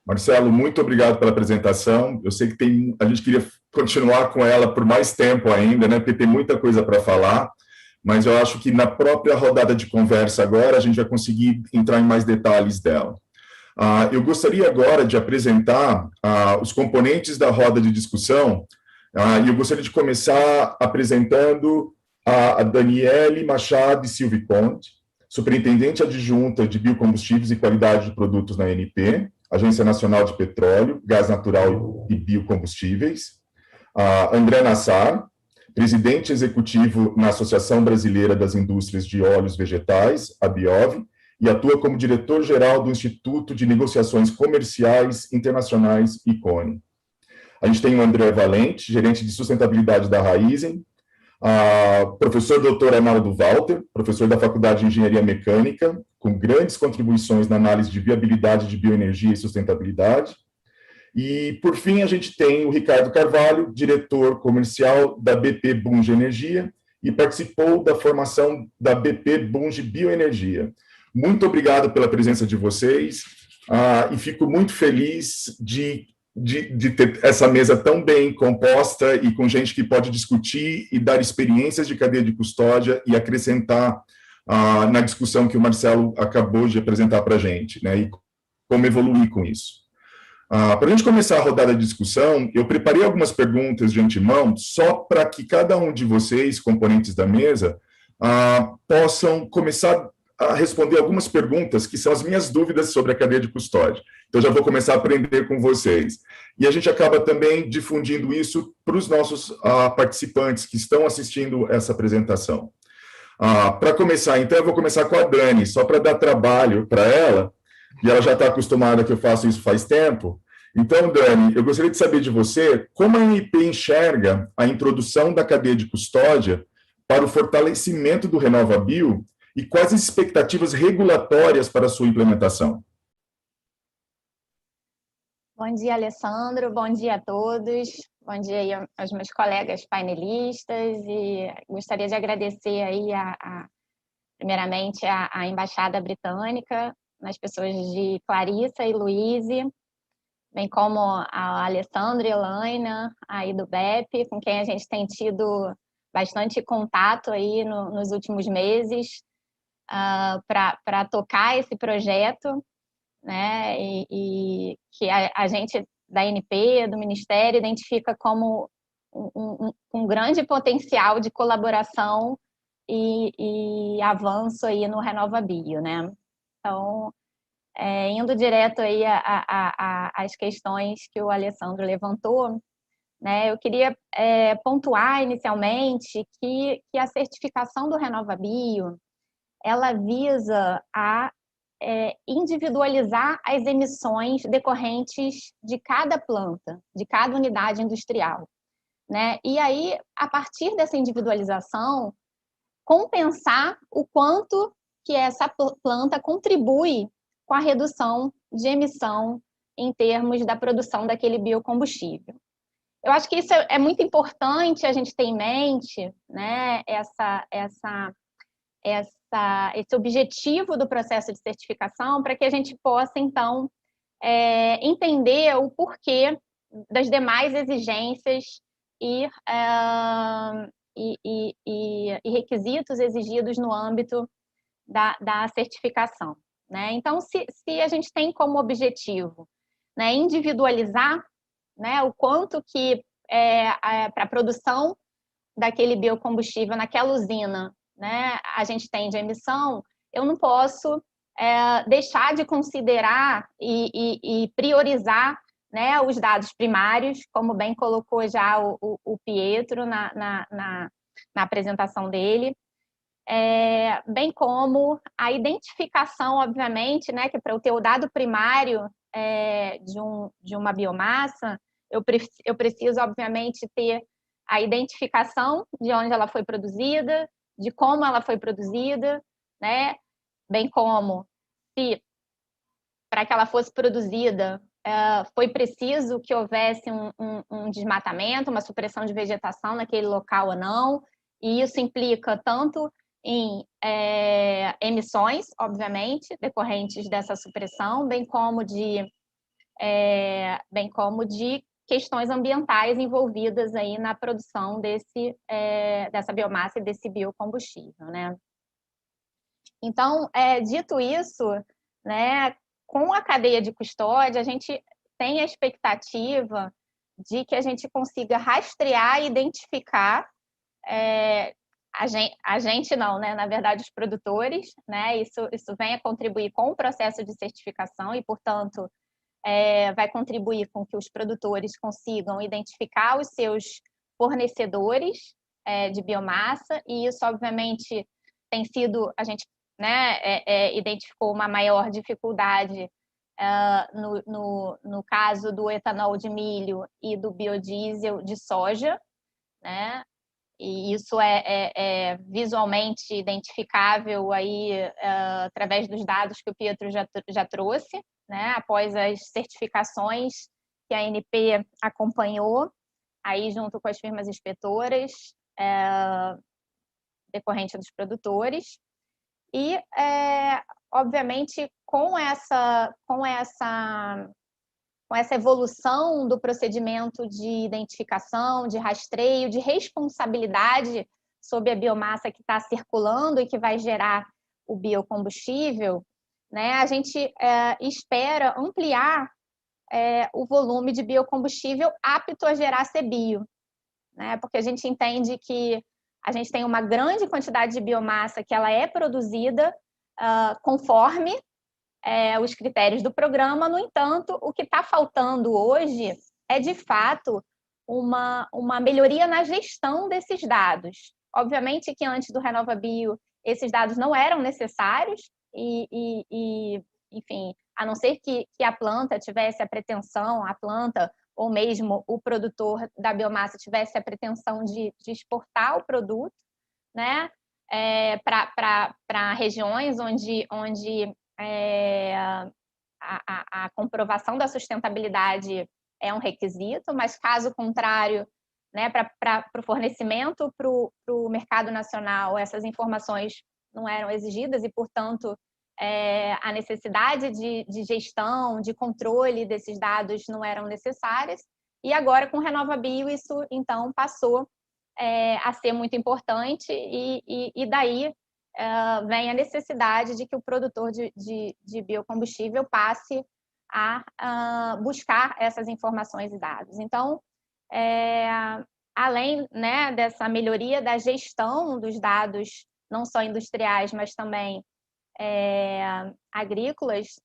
B: Marcelo, muito obrigado pela apresentação. Eu sei que a gente queria continuar com ela por mais tempo ainda, né, porque tem muita coisa para falar, mas eu acho que na própria rodada de conversa agora a gente vai conseguir entrar em mais detalhes dela. Eu gostaria agora de apresentar os componentes da roda de discussão, e eu gostaria de começar apresentando a Daniele Machado e Silvio Conte, superintendente adjunta de biocombustíveis e qualidade de produtos na ANP, Agência Nacional de Petróleo, Gás Natural e Biocombustíveis. André Nassar, presidente executivo na Associação Brasileira das Indústrias de Óleos Vegetais, a BIOV, e atua como diretor-geral do Instituto de Negociações Comerciais Internacionais, ICONE. A gente tem o André Valente, gerente de sustentabilidade da Raizen, professor Dr. Arnaldo Walter, professor da Faculdade de Engenharia Mecânica, com grandes contribuições na análise de viabilidade de bioenergia e sustentabilidade. E, por fim, a gente tem o Ricardo Carvalho, diretor comercial da BP Bunge Energia, e participou da formação da BP Bunge Bioenergia. Muito obrigado pela presença de vocês, e fico muito feliz de ter essa mesa tão bem composta e com gente que pode discutir e dar experiências de cadeia de custódia e acrescentar na discussão que o Marcelo acabou de apresentar para a gente, né, e como evoluir com isso. Para a gente começar a rodada de discussão, eu preparei algumas perguntas de antemão, só para que cada um de vocês, componentes da mesa, possam começar a responder algumas perguntas que são as minhas dúvidas sobre a cadeia de custódia. Então, já vou começar a aprender com vocês. E a gente acaba também difundindo isso para os nossos participantes que estão assistindo essa apresentação. Para começar, então, eu vou começar com a Dani, só para dar trabalho para ela, e ela já está acostumada que eu faço isso faz tempo. Então, Dani, eu gostaria de saber de você como a ANP enxerga a introdução da cadeia de custódia para o fortalecimento do RenovaBio e quais as expectativas regulatórias para a sua implementação.
A: Bom dia, Alessandro. Bom dia a todos. Bom dia aí aos meus colegas painelistas. E gostaria de agradecer aí, primeiramente, a Embaixada Britânica, nas pessoas de Clarissa e Luíse, bem como a Alessandra e Elaina, aí do BEP, com quem a gente tem tido bastante contato aí nos últimos meses, para tocar esse projeto, né, e que a gente da ANP, do Ministério, identifica como um grande potencial de colaboração e avanço aí no RenovaBio, né? Então, indo direto aí às questões que o Alessandro levantou, né, eu queria pontuar inicialmente que a certificação do RenovaBio, ela visa a individualizar as emissões decorrentes de cada planta, de cada unidade industrial, né? E aí, a partir dessa individualização,
E: compensar o quanto que essa planta contribui com a redução de emissão em termos da produção daquele biocombustível. Eu acho que isso é muito importante a gente ter em mente, né, esse objetivo do processo de certificação, para que a gente possa, então, entender o porquê das demais exigências e requisitos exigidos no âmbito da certificação, né? Então, se a gente tem como objetivo, né, individualizar, né, o quanto que para a produção daquele biocombustível naquela usina, né, a gente tem de emissão, eu não posso deixar de considerar e priorizar, né, os dados primários, como bem colocou já o Pietro na apresentação dele, bem como a identificação, obviamente, né, que para eu ter o dado primário de uma biomassa, eu preciso, obviamente, ter a identificação de onde ela foi produzida, de como ela foi produzida, né, bem como se, para que ela fosse produzida, foi preciso que houvesse um desmatamento, uma supressão de vegetação naquele local ou não, e isso implica tanto em emissões, obviamente, decorrentes dessa supressão, bem como de questões ambientais envolvidas aí na produção dessa biomassa e desse biocombustível, né? Então, dito isso, né, com a cadeia de custódia, a gente tem a expectativa de que a gente consiga rastrear e identificar a gente não, né? Na verdade, os produtores, né? Isso vem a contribuir com o processo de certificação e, portanto, vai contribuir com que os produtores consigam identificar os seus fornecedores de biomassa, e isso, obviamente, tem sido, a gente, né, identificou uma maior dificuldade no caso do etanol de milho e do biodiesel de soja, né? E isso é visualmente identificável aí, através dos dados que o Pietro já trouxe, né? Após as certificações que a ANP acompanhou, aí junto com as firmas inspetoras, decorrente dos produtores. E, obviamente, com essa evolução do procedimento de identificação, de rastreio, de responsabilidade sobre a biomassa que está circulando e que vai gerar o biocombustível, né, a gente espera ampliar o volume de biocombustível apto a gerar CBio, né, porque a gente entende que a gente tem uma grande quantidade de biomassa que ela é produzida conforme os critérios do programa. No entanto, o que está faltando hoje é, de fato, uma melhoria na gestão desses dados. Obviamente que antes do RenovaBio, esses dados não eram necessários enfim, a não ser que a planta tivesse a pretensão, a planta ou mesmo o produtor da biomassa tivesse a pretensão de exportar o produto, né, para regiões onde a comprovação da sustentabilidade é um requisito, mas caso contrário, né, para o fornecimento para o mercado nacional, essas informações não eram exigidas e, portanto, a necessidade de gestão, de controle desses dados não eram necessárias. E agora, com o RenovaBio, isso, então, passou a ser muito importante e daí vem a necessidade de que o produtor de biocombustível passe a buscar essas informações e dados. Então, além, né, dessa melhoria da gestão dos dados, não só industriais, mas também agrícolas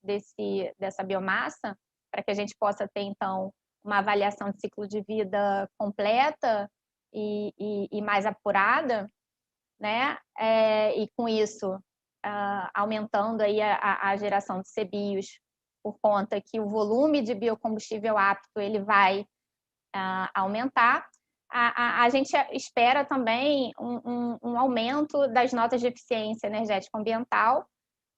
E: dessa biomassa, para que a gente possa ter, então, uma avaliação de ciclo de vida completa e mais apurada, né? E com isso, aumentando aí a geração de CBios, por conta que o volume de biocombustível apto ele vai aumentar, a gente espera também um aumento das notas de eficiência energética ambiental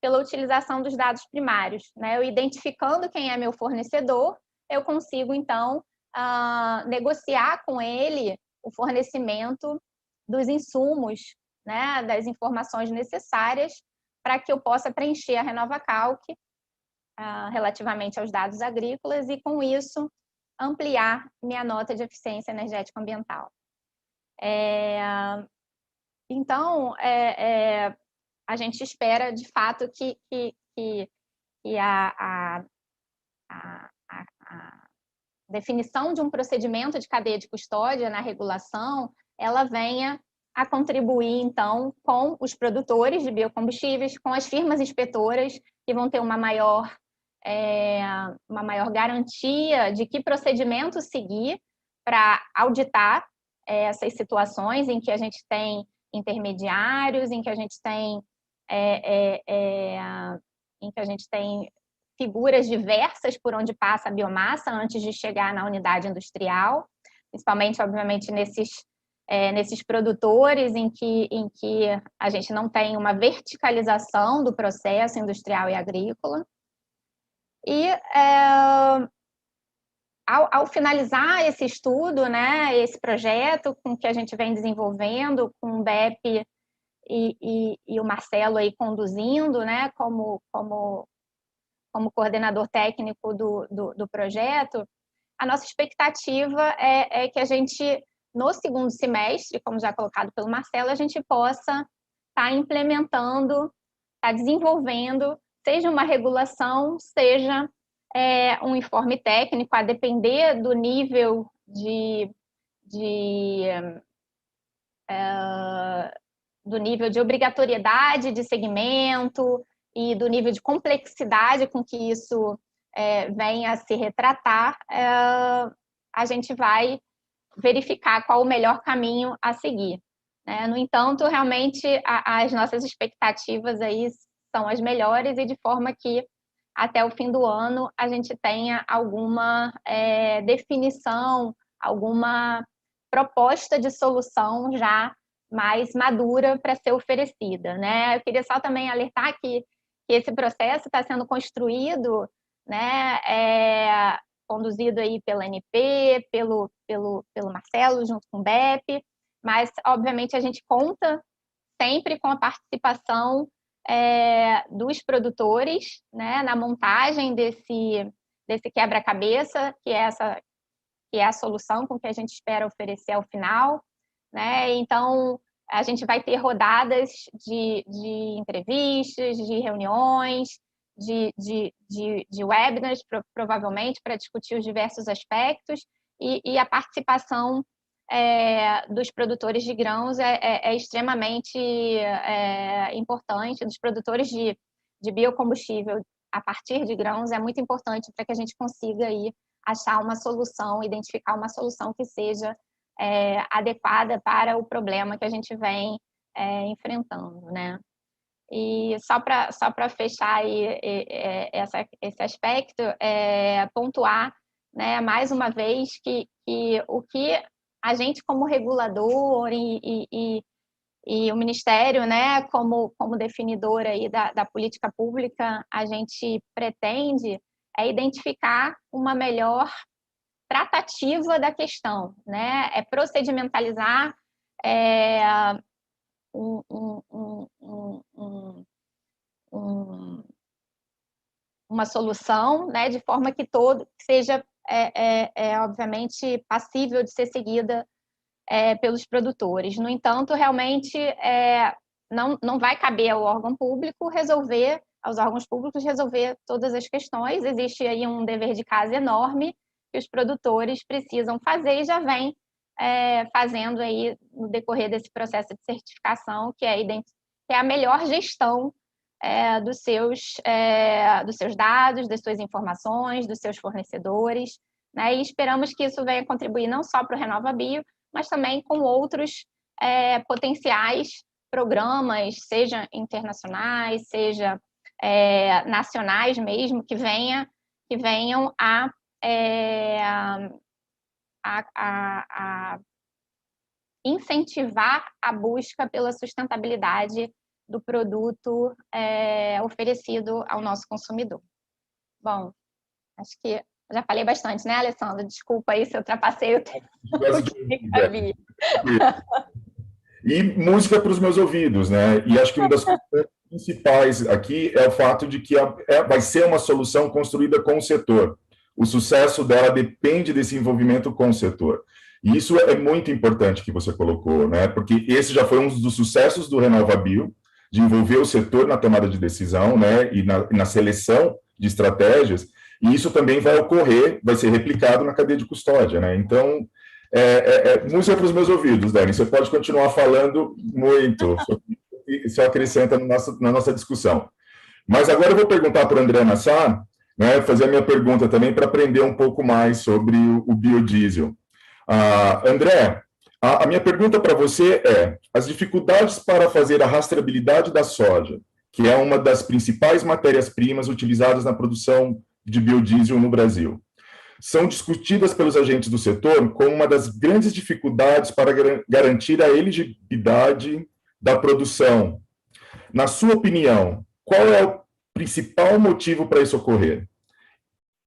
E: pela utilização dos dados primários, né? Eu identificando quem é meu fornecedor, eu consigo, então, negociar com ele o fornecimento dos insumos, né, das informações necessárias para que eu possa preencher a RenovaCalc relativamente aos dados agrícolas e, com isso, ampliar minha nota de eficiência energética ambiental. Então, a gente espera, de fato, que a definição de um procedimento de cadeia de custódia na regulação, ela venha a contribuir, então, com os produtores de biocombustíveis, com as firmas inspetoras, que vão ter uma maior garantia de que procedimento seguir para auditar essas situações em que a gente tem intermediários, em que a gente tem figuras diversas por onde passa a biomassa antes de chegar na unidade industrial, principalmente, obviamente, nesses produtores em que a gente não tem uma verticalização do processo industrial e agrícola. E, ao finalizar esse estudo, né, esse projeto com que a gente vem desenvolvendo, com o BEP e o Marcelo aí conduzindo, né, como coordenador técnico do projeto, a nossa expectativa é que a gente, no segundo semestre, como já colocado pelo Marcelo, a gente possa estar implementando, estar desenvolvendo, seja uma regulação, seja um informe técnico, a depender do nível do nível de obrigatoriedade de segmento e do nível de complexidade com que isso venha a se retratar, a gente vai verificar qual o melhor caminho a seguir, né? No entanto, realmente, as nossas expectativas aí são as melhores e de forma que, até o fim do ano, a gente tenha alguma definição, alguma proposta de solução já mais madura para ser oferecida, né? Eu queria só também alertar que esse processo está sendo construído, né, conduzido aí pela ANP, pelo Marcelo, junto com o BEP, mas, obviamente, a gente conta sempre com a participação dos produtores, né, na montagem desse quebra-cabeça, que é a solução com que a gente espera oferecer ao final, né? Então, a gente vai ter rodadas de entrevistas, de reuniões, de webinars, provavelmente, para discutir os diversos aspectos, e a participação dos produtores de grãos é extremamente importante, dos produtores de biocombustível a partir de grãos é muito importante para que a gente consiga aí achar uma solução, identificar uma solução que seja adequada para o problema que a gente vem enfrentando, né? E só para fechar aí esse aspecto, pontuar, né, mais uma vez que o que a gente como regulador e o Ministério, né, como definidor aí da política pública, a gente pretende identificar uma melhor tratativa da questão, né? Procedimentalizar uma solução, né, de forma que seja, obviamente, passível de ser seguida pelos produtores. No entanto, realmente, não vai caber ao órgão público aos órgãos públicos resolver todas as questões. Existe aí um dever de casa enorme que os produtores precisam fazer e já vem fazendo aí no decorrer desse processo de certificação, que é a melhor gestão dos seus dados, das suas informações, dos seus fornecedores, né? E esperamos que isso venha contribuir não só para o RenovaBio, mas também com outros potenciais programas, seja internacionais, seja nacionais mesmo, que venham a incentivar a busca pela sustentabilidade do produto oferecido ao nosso consumidor. Bom, acho que já falei bastante, né, Alessandro? Desculpa aí se eu ultrapassei o tempo.
B: E música para os meus ouvidos, né? E acho que uma das coisas principais aqui é o fato de que vai ser uma solução construída com o setor. O sucesso dela depende desse envolvimento com o setor. E isso é muito importante que você colocou, né? Porque esse já foi um dos sucessos do RenovaBio, de envolver o setor na tomada de decisão, né? E na seleção de estratégias. E isso também vai ocorrer, vai ser replicado na cadeia de custódia, né? Então, música para os meus ouvidos, Dani. Você pode continuar falando muito, só acrescenta na nossa discussão. Mas agora eu vou perguntar para o André Nassar, né, fazer a minha pergunta também para aprender um pouco mais sobre o biodiesel. André, a minha pergunta para você é: as dificuldades para fazer a rastreabilidade da soja, que é uma das principais matérias-primas utilizadas na produção de biodiesel no Brasil, são discutidas pelos agentes do setor como uma das grandes dificuldades para garantir a elegibilidade da produção. Na sua opinião, qual é o principal motivo para isso ocorrer?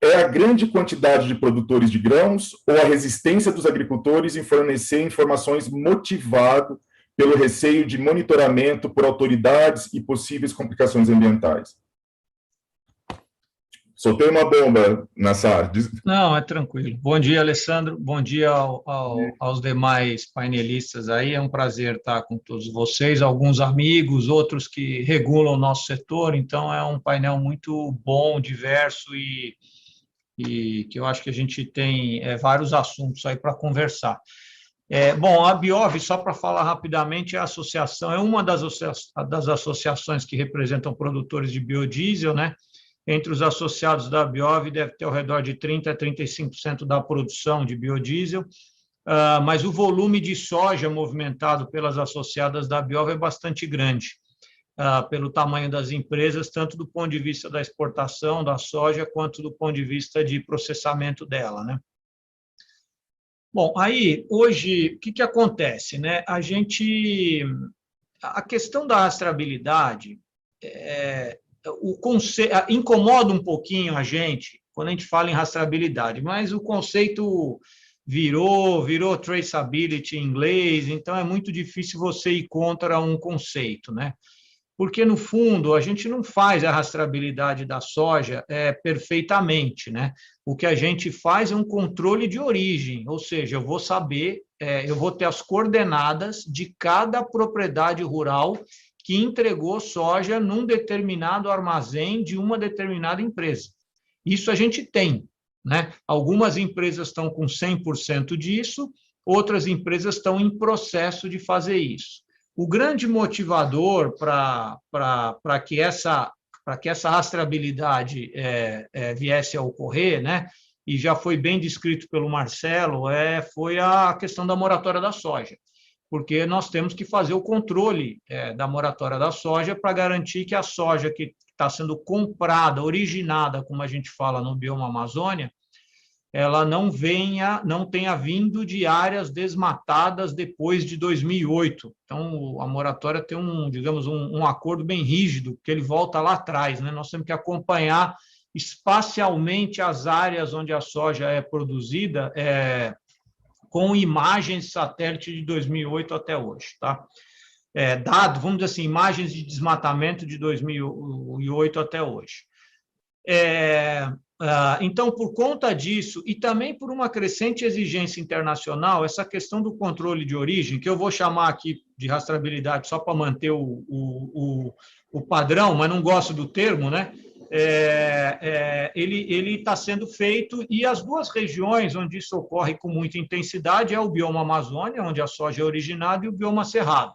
B: É a grande quantidade de produtores de grãos ou a resistência dos agricultores em fornecer informações motivado pelo receio de monitoramento por autoridades e possíveis complicações ambientais? Soltei uma bomba, Nassar.
F: Não, é tranquilo. Bom dia, Alessandro. Bom dia aos demais painelistas aí. É um prazer estar com todos vocês, alguns amigos, outros que regulam o nosso setor. Então, é um painel muito bom, diverso e que eu acho que a gente tem vários assuntos aí para conversar. Bom, a Biov, só para falar rapidamente, a associação é uma das associações que representam produtores de biodiesel, né? Entre os associados da Biov, deve ter ao redor de 30% a 35% da produção de biodiesel, mas o volume de soja movimentado pelas associadas da Biov é bastante grande, pelo tamanho das empresas, tanto do ponto de vista da exportação da soja, quanto do ponto de vista de processamento dela, né? Bom, aí, hoje, o que acontece, né? A questão da rastreabilidade incomoda um pouquinho a gente quando a gente fala em rastreabilidade, mas o conceito virou traceability em inglês, então é muito difícil você ir contra um conceito, né? Porque, no fundo, a gente não faz a rastreabilidade da soja perfeitamente, né? O que a gente faz é um controle de origem, ou seja, eu vou saber, eu vou ter as coordenadas de cada propriedade rural que entregou soja num determinado armazém de uma determinada empresa. Isso a gente tem, né? Algumas empresas estão com 100% disso, outras empresas estão em processo de fazer isso. O grande motivador para que essa rastreabilidade viesse a ocorrer, né? E já foi bem descrito pelo Marcelo, foi a questão da moratória da soja, porque nós temos que fazer o controle da moratória da soja para garantir que a soja que está sendo comprada, originada, como a gente fala no bioma Amazônia, ela não tenha vindo de áreas desmatadas depois de 2008. Então, a moratória tem um acordo bem rígido, que ele volta lá atrás, né? Nós temos que acompanhar espacialmente as áreas onde a soja é produzida, com imagens de satélite de 2008 até hoje, tá? Vamos dizer assim, imagens de desmatamento de 2008 até hoje. Então, por conta disso, e também por uma crescente exigência internacional, essa questão do controle de origem, que eu vou chamar aqui de rastreabilidade só para manter o padrão, mas não gosto do termo, né? Ele está sendo feito, e as duas regiões onde isso ocorre com muita intensidade é o bioma Amazônia, onde a soja é originada, e o bioma Cerrado.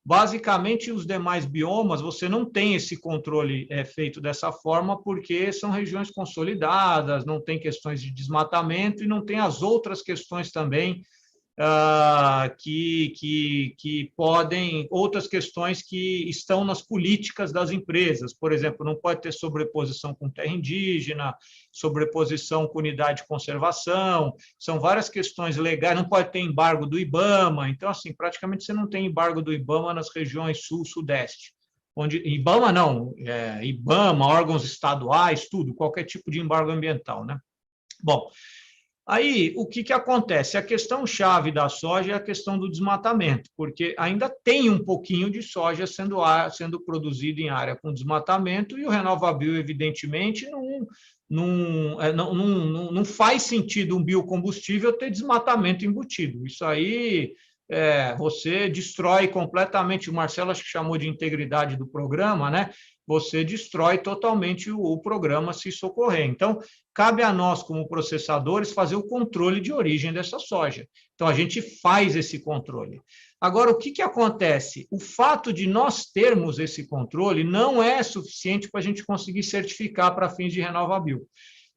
F: Basicamente, os demais biomas, você não tem esse controle feito dessa forma, porque são regiões consolidadas, não tem questões de desmatamento e não tem as outras questões também que podem, outras questões que estão nas políticas das empresas, por exemplo, não pode ter sobreposição com terra indígena, sobreposição com unidade de conservação, são várias questões legais, não pode ter embargo do IBAMA, então, assim, praticamente você não tem embargo do IBAMA nas regiões sul, sudeste, onde IBAMA não, IBAMA, órgãos estaduais, tudo, qualquer tipo de embargo ambiental, né? Bom, aí, o que acontece? A questão chave da soja é a questão do desmatamento, porque ainda tem um pouquinho de soja sendo produzido em área com desmatamento, e o RenovaBio, evidentemente, não faz sentido um biocombustível ter desmatamento embutido. Isso aí você destrói completamente, o Marcelo acho que chamou de integridade do programa, né? Você destrói totalmente o programa se isso ocorrer. Então, cabe a nós, como processadores, fazer o controle de origem dessa soja. Então, a gente faz esse controle. Agora, o que acontece? O fato de nós termos esse controle não é suficiente para a gente conseguir certificar para fins de RenovaBio.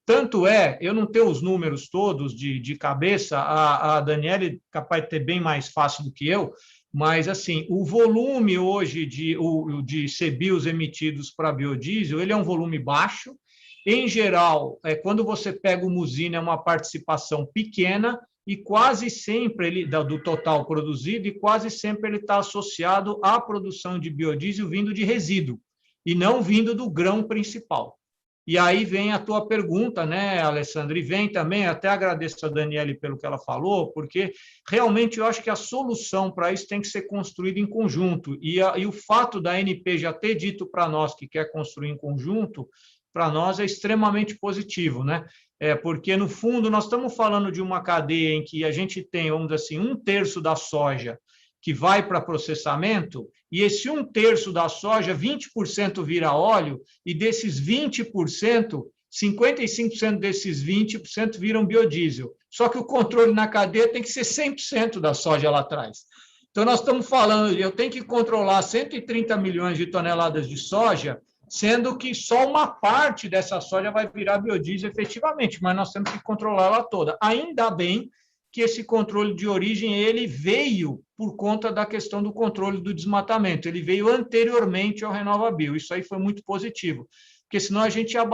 F: Tanto eu não tenho os números todos de cabeça, a Daniele é capaz de ter bem mais fácil do que eu, mas, assim, o volume hoje de CBIOs emitidos para biodiesel, ele é um volume baixo. Em geral, quando você pega uma usina, é uma participação pequena e quase sempre, do total produzido, e quase sempre ele está associado à produção de biodiesel vindo de resíduo e não vindo do grão principal. E aí vem a tua pergunta, né, Alessandra? E vem também, até agradeço a Daniele pelo que ela falou, porque realmente eu acho que a solução para isso tem que ser construída em conjunto. E o fato da ANP já ter dito para nós que quer construir em conjunto, para nós é extremamente positivo, né? Porque, no fundo, nós estamos falando de uma cadeia em que a gente tem, vamos dizer assim, 1/3 da soja que vai para processamento, e esse 1/3 da soja, 20% vira óleo, e desses 20%, 55% desses 20% viram biodiesel. Só que o controle na cadeia tem que ser 100% da soja lá atrás. Então, nós estamos falando, eu tenho que controlar 130 milhões de toneladas de soja, sendo que só uma parte dessa soja vai virar biodiesel efetivamente, mas nós temos que controlar ela toda. Ainda bem que esse controle de origem ele veio por conta da questão do controle do desmatamento, ele veio anteriormente ao RenovaBio, isso aí foi muito positivo, porque senão a gente ia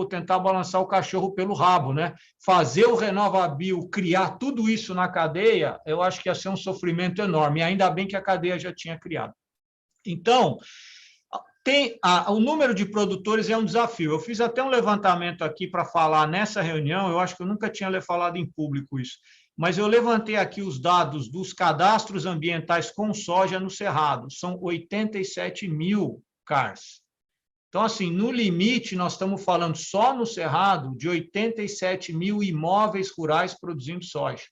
F: tentar balançar o cachorro pelo rabo, né? Fazer o RenovaBio, criar tudo isso na cadeia, eu acho que ia ser um sofrimento enorme, e ainda bem que a cadeia já tinha criado. Então, o número de produtores é um desafio. Eu fiz até um levantamento aqui para falar nessa reunião, eu acho que eu nunca tinha falado em público isso, mas eu levantei aqui os dados dos cadastros ambientais com soja no Cerrado, são 87 mil CARs. Então, assim, no limite, nós estamos falando só no Cerrado de 87 mil imóveis rurais produzindo soja.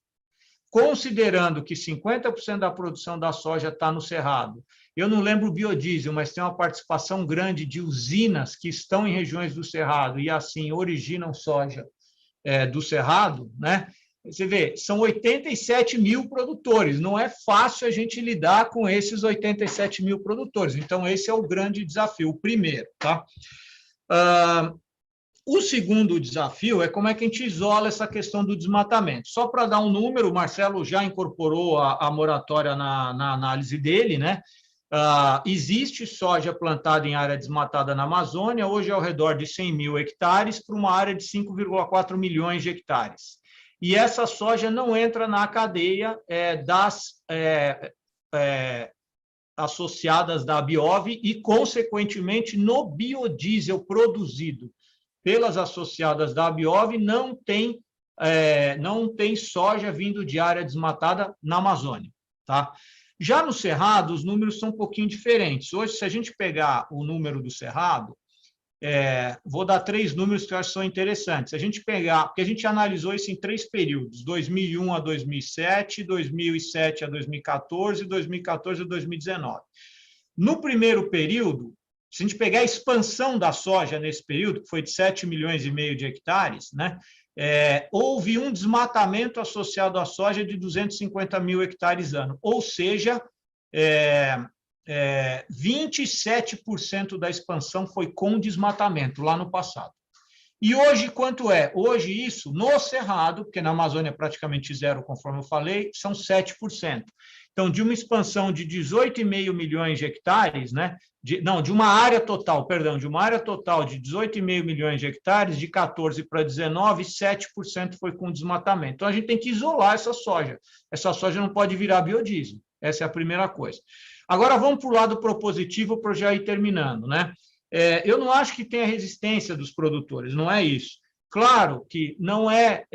F: Considerando que 50% da produção da soja está no Cerrado, eu não lembro o biodiesel, mas tem uma participação grande de usinas que estão em regiões do Cerrado e, assim, originam soja do Cerrado, né? Você vê, são 87 mil produtores, não é fácil a gente lidar com esses 87 mil produtores. Então, esse é o grande desafio, o primeiro, tá? O segundo desafio é como é que a gente isola essa questão do desmatamento. Só para dar um número, o Marcelo já incorporou a moratória na análise dele, né? Existe soja plantada em área desmatada na Amazônia, hoje ao redor de 100 mil hectares, para uma área de 5,4 milhões de hectares. E essa soja não entra na cadeia das associadas da Biov e, consequentemente, no biodiesel produzido pelas associadas da Biov, não tem soja vindo de área desmatada na Amazônia, tá? Já no Cerrado, os números são um pouquinho diferentes. Hoje, se a gente pegar o número do Cerrado, vou dar 3 números que eu acho que são interessantes. Se a gente pegar, porque a gente analisou isso em 3 períodos, 2001 a 2007, 2007 a 2014 e 2014 a 2019. No primeiro período, se a gente pegar a expansão da soja nesse período, que foi de 7,5 milhões de hectares, né, houve um desmatamento associado à soja de 250 mil hectares ano, ou seja, 27% da expansão foi com desmatamento lá no passado. E hoje, quanto é? Hoje, isso, no Cerrado, porque na Amazônia é praticamente zero, conforme eu falei, são 7%. Então, de uma expansão de 18,5 milhões de hectares, né? De uma área total, perdão, de uma área total de 18,5 milhões de hectares, de 14 para 19, 7% foi com desmatamento. Então, a gente tem que isolar essa soja. Essa soja não pode virar biodiesel. Essa é a primeira coisa. Agora, vamos para o lado propositivo, para eu já ir terminando, né? Eu não acho que tenha resistência dos produtores, não é isso. Claro que não é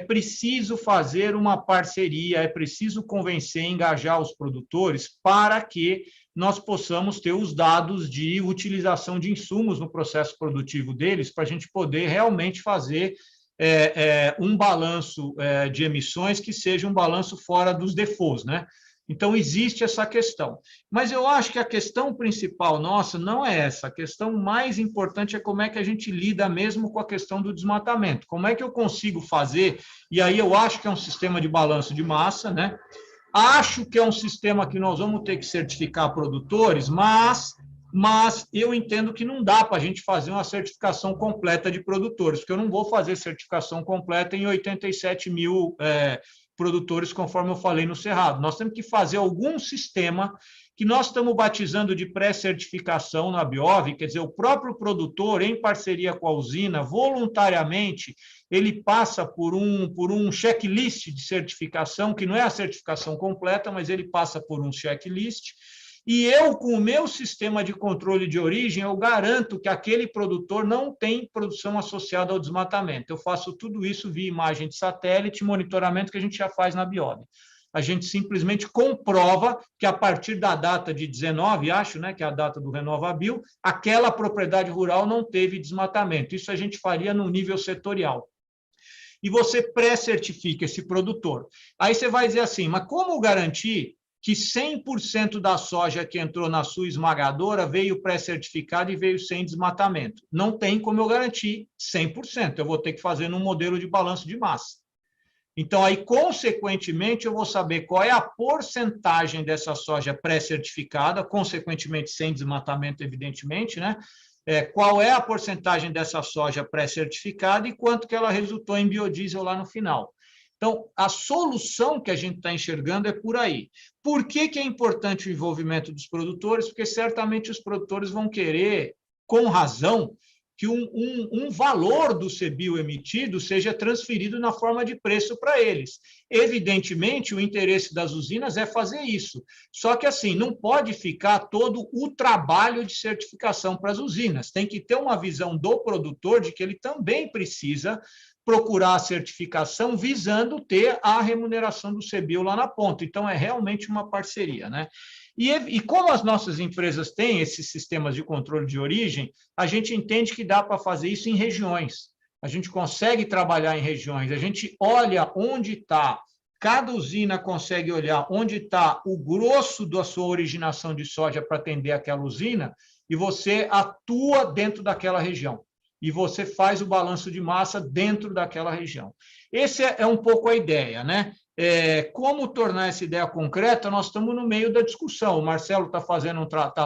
F: preciso fazer uma parceria, é preciso convencer, engajar os produtores para que nós possamos ter os dados de utilização de insumos no processo produtivo deles, para a gente poder realmente fazer um balanço de emissões que seja um balanço fora dos defaults, né? Então, existe essa questão. Mas eu acho que a questão principal nossa não é essa. A questão mais importante é como é que a gente lida mesmo com a questão do desmatamento. Como é que eu consigo fazer? E aí eu acho que é um sistema de balanço de massa, né? Acho que é um sistema que nós vamos ter que certificar produtores, mas eu entendo que não dá para a gente fazer uma certificação completa de produtores, porque eu não vou fazer certificação completa em 87 mil produtores, conforme eu falei no Cerrado. Nós temos que fazer algum sistema que nós estamos batizando de pré-certificação na Biov, quer dizer, o próprio produtor, em parceria com a usina, voluntariamente, ele passa por um checklist de certificação, que não é a certificação completa, mas ele passa por um checklist, e eu, com o meu sistema de controle de origem, eu garanto que aquele produtor não tem produção associada ao desmatamento. Eu faço tudo isso via imagem de satélite, monitoramento que a gente já faz na Biov. A gente simplesmente comprova que, a partir da data de 19, acho, né, que é a data do RenovaBio, aquela propriedade rural não teve desmatamento. Isso a gente faria no nível setorial. E você pré-certifica esse produtor. Aí você vai dizer assim, mas como garantir que 100% da soja que entrou na sua esmagadora veio pré-certificada e veio sem desmatamento? Não tem como eu garantir 100%. Eu vou ter que fazer num modelo de balanço de massa. Então, aí, consequentemente, eu vou saber qual é a porcentagem dessa soja pré-certificada, consequentemente, sem desmatamento, evidentemente, né? Qual é a porcentagem dessa soja pré-certificada e quanto que ela resultou em biodiesel lá no final. Então, a solução que a gente está enxergando é por aí. Por que é importante o envolvimento dos produtores? Porque certamente os produtores vão querer, com razão, que um valor do CBIO emitido seja transferido na forma de preço para eles. Evidentemente, o interesse das usinas é fazer isso. Só que, assim, não pode ficar todo o trabalho de certificação para as usinas. Tem que ter uma visão do produtor de que ele também precisa procurar a certificação visando ter a remuneração do CBIO lá na ponta. Então, é realmente uma parceria, né? E como as nossas empresas têm esses sistemas de controle de origem, a gente entende que dá para fazer isso em regiões. A gente consegue trabalhar em regiões, a gente olha onde está, cada usina consegue olhar onde está o grosso da sua originação de soja para atender aquela usina, e você atua dentro daquela região. E você faz o balanço de massa dentro daquela região. Essa é um pouco a ideia, né? Como tornar essa ideia concreta, nós estamos no meio da discussão. O Marcelo está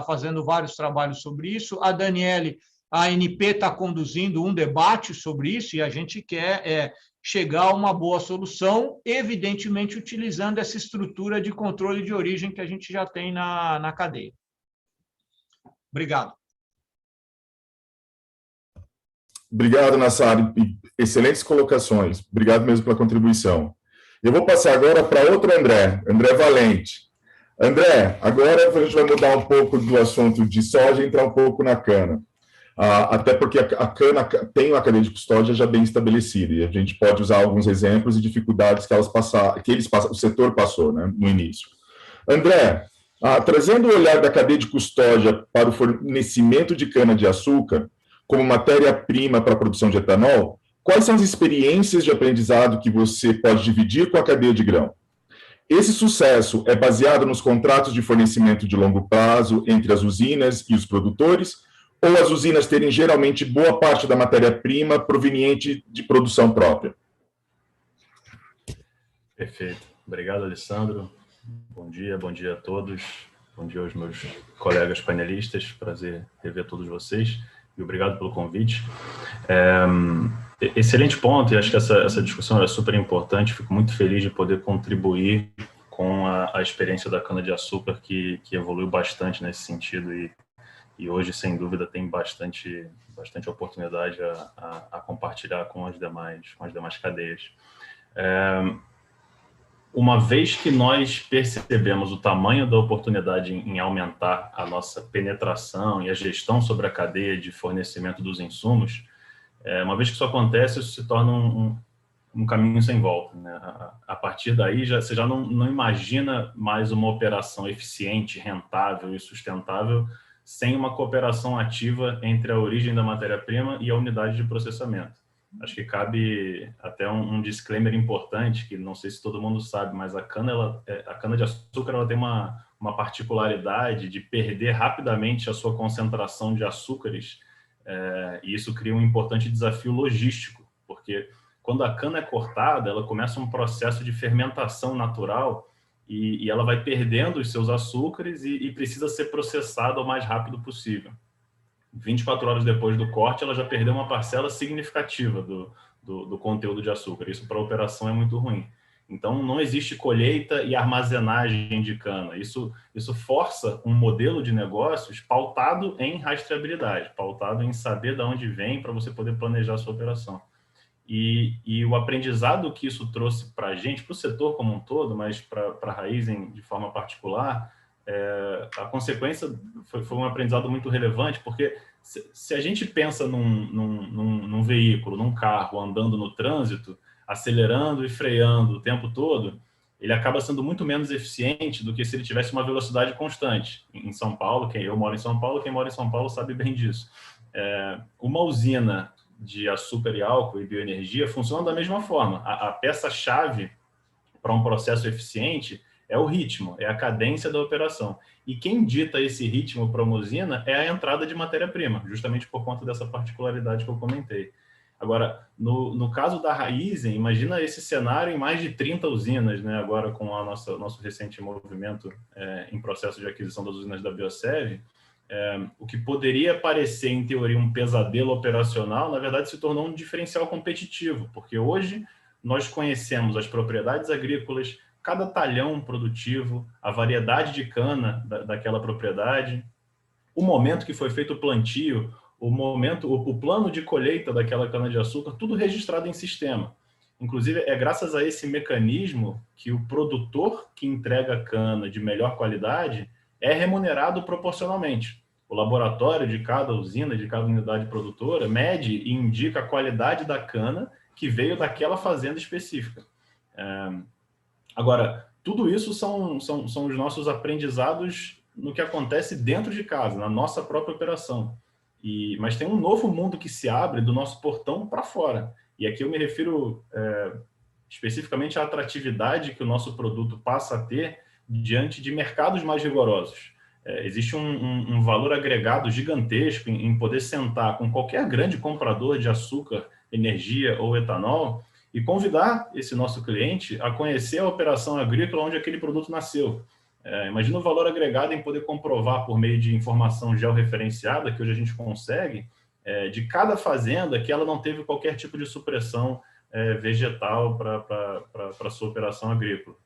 F: fazendo vários trabalhos sobre isso, a Daniele, a ANP está conduzindo um debate sobre isso, e a gente quer chegar a uma boa solução, evidentemente utilizando essa estrutura de controle de origem que a gente já tem na cadeia. Obrigado.
B: Obrigado, Nassar. Excelentes colocações. Obrigado mesmo pela contribuição. Eu vou passar agora para outro André Valente. André, agora a gente vai mudar um pouco do assunto de soja e entrar um pouco na cana. Até porque a cana tem uma cadeia de custódia já bem estabelecida, e a gente pode usar alguns exemplos e dificuldades que o setor passou, né, no início. André, trazendo o olhar da cadeia de custódia para o fornecimento de cana-de-açúcar, como matéria-prima para a produção de etanol, quais são as experiências de aprendizado que você pode dividir com a cadeia de grão? Esse sucesso é baseado nos contratos de fornecimento de longo prazo entre as usinas e os produtores, ou as usinas terem geralmente boa parte da matéria-prima proveniente de produção própria?
G: Perfeito. Obrigado, Alessandro. Bom dia a todos. Bom dia aos meus colegas panelistas. Prazer rever todos vocês. E obrigado pelo convite. Excelente ponto, e acho que essa discussão é super importante. Fico muito feliz de poder contribuir com a experiência da cana-de-açúcar, que evoluiu bastante nesse sentido, e hoje, sem dúvida, tem bastante oportunidade a compartilhar com as demais cadeias. Uma vez que nós percebemos o tamanho da oportunidade em aumentar a nossa penetração e a gestão sobre a cadeia de fornecimento dos insumos, uma vez que isso acontece, isso se torna um caminho sem volta, né? A partir daí, você já não imagina mais uma operação eficiente, rentável e sustentável sem uma cooperação ativa entre a origem da matéria-prima e a unidade de processamento. Acho que cabe até um disclaimer importante, que não sei se todo mundo sabe, mas a cana-de-açúcar ela tem uma particularidade de perder rapidamente a sua concentração de açúcares, e isso cria um importante desafio logístico, porque quando a cana é cortada, ela começa um processo de fermentação natural e ela vai perdendo os seus açúcares e precisa ser processada o mais rápido possível. 24 horas depois do corte, ela já perdeu uma parcela significativa do conteúdo de açúcar. Isso para a operação é muito ruim. Então, não existe colheita e armazenagem de cana. Isso força um modelo de negócios pautado em rastreabilidade, pautado em saber de onde vem para você poder planejar a sua operação. E o aprendizado que isso trouxe para a gente, para o setor como um todo, mas para a Raízen de forma particular, a consequência foi um aprendizado muito relevante, porque se a gente pensa num veículo, num carro andando no trânsito, acelerando e freando o tempo todo, ele acaba sendo muito menos eficiente do que se ele tivesse uma velocidade constante. Em São Paulo, eu moro em São Paulo, quem mora em São Paulo sabe bem disso. Uma usina de açúcar e álcool e bioenergia funciona da mesma forma. A peça-chave para um processo eficiente é o ritmo, é a cadência da operação. E quem dita esse ritmo para uma usina é a entrada de matéria-prima, justamente por conta dessa particularidade que eu comentei. Agora, no caso da Raízen, imagina esse cenário em mais de 30 usinas, né? Agora com o nosso recente movimento em processo de aquisição das usinas da Biosev, o que poderia parecer, em teoria, um pesadelo operacional, na verdade se tornou um diferencial competitivo, porque hoje nós conhecemos as propriedades agrícolas, cada talhão produtivo, a variedade de cana daquela propriedade, o momento que foi feito o plantio, o plano de colheita daquela cana-de-açúcar, tudo registrado em sistema. Inclusive, é graças a esse mecanismo que o produtor que entrega cana de melhor qualidade é remunerado proporcionalmente. O laboratório de cada usina, de cada unidade produtora, mede e indica a qualidade da cana que veio daquela fazenda específica. Agora, tudo isso são os nossos aprendizados no que acontece dentro de casa, na nossa própria operação. Mas tem um novo mundo que se abre do nosso portão para fora. E aqui eu me refiro especificamente à atratividade que o nosso produto passa a ter diante de mercados mais rigorosos. Existe um valor agregado gigantesco em poder sentar com qualquer grande comprador de açúcar, energia ou etanol e convidar esse nosso cliente a conhecer a operação agrícola onde aquele produto nasceu. Imagina o valor agregado em poder comprovar por meio de informação georreferenciada, que hoje a gente consegue, de cada fazenda que ela não teve qualquer tipo de supressão vegetal para a sua operação agrícola.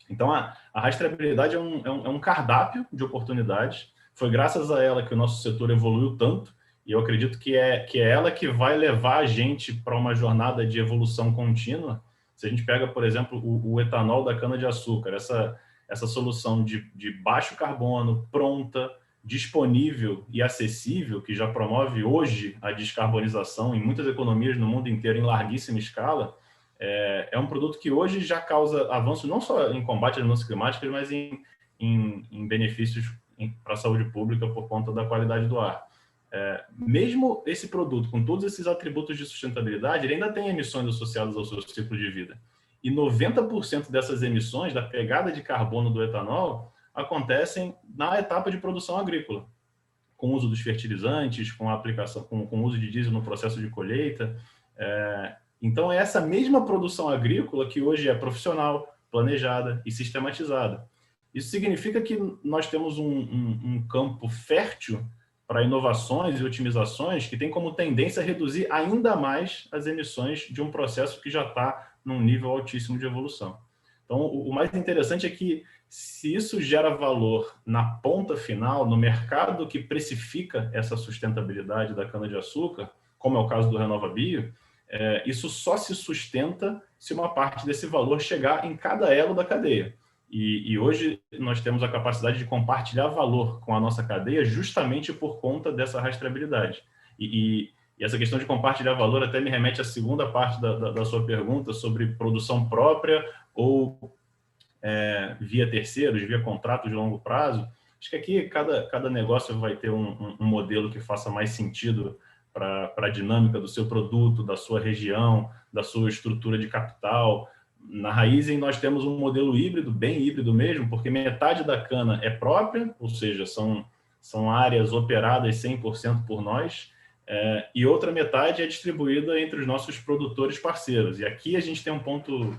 G: Então, a rastreabilidade é um cardápio de oportunidades. Foi graças a ela que o nosso setor evoluiu tanto, e eu acredito que é ela que vai levar a gente para uma jornada de evolução contínua. Se a gente pega, por exemplo, o etanol da cana-de-açúcar, essa solução de baixo carbono, pronta, disponível e acessível, que já promove hoje a descarbonização em muitas economias no mundo inteiro em larguíssima escala, é um produto que hoje já causa avanço não só em combate às mudanças climáticas, mas em benefícios para a saúde pública por conta da qualidade do ar. Mesmo esse produto, com todos esses atributos de sustentabilidade, ele ainda tem emissões associadas ao seu ciclo de vida. E 90% dessas emissões, da pegada de carbono do etanol, acontecem na etapa de produção agrícola, com o uso dos fertilizantes, com a aplicação, com o uso de diesel no processo de colheita. Então, é essa mesma produção agrícola que hoje é profissional, planejada e sistematizada. Isso significa que nós temos um campo fértil para inovações e otimizações que têm como tendência a reduzir ainda mais as emissões de um processo que já está num nível altíssimo de evolução. Então, o mais interessante é que, se isso gera valor na ponta final, no mercado que precifica essa sustentabilidade da cana-de-açúcar, como é o caso do RenovaBio, isso só se sustenta se uma parte desse valor chegar em cada elo da cadeia. E hoje nós temos a capacidade de compartilhar valor com a nossa cadeia justamente por conta dessa rastreabilidade. E essa questão de compartilhar valor até me remete à segunda parte da sua pergunta sobre produção própria ou via terceiros, via contratos de longo prazo. Acho que aqui cada negócio vai ter um modelo que faça mais sentido para a dinâmica do seu produto, da sua região, da sua estrutura de capital. Na Raízen nós temos um modelo híbrido, bem híbrido mesmo, porque metade da cana é própria, ou seja, são áreas operadas 100% por nós, e outra metade é distribuída entre os nossos produtores parceiros. E aqui a gente tem um ponto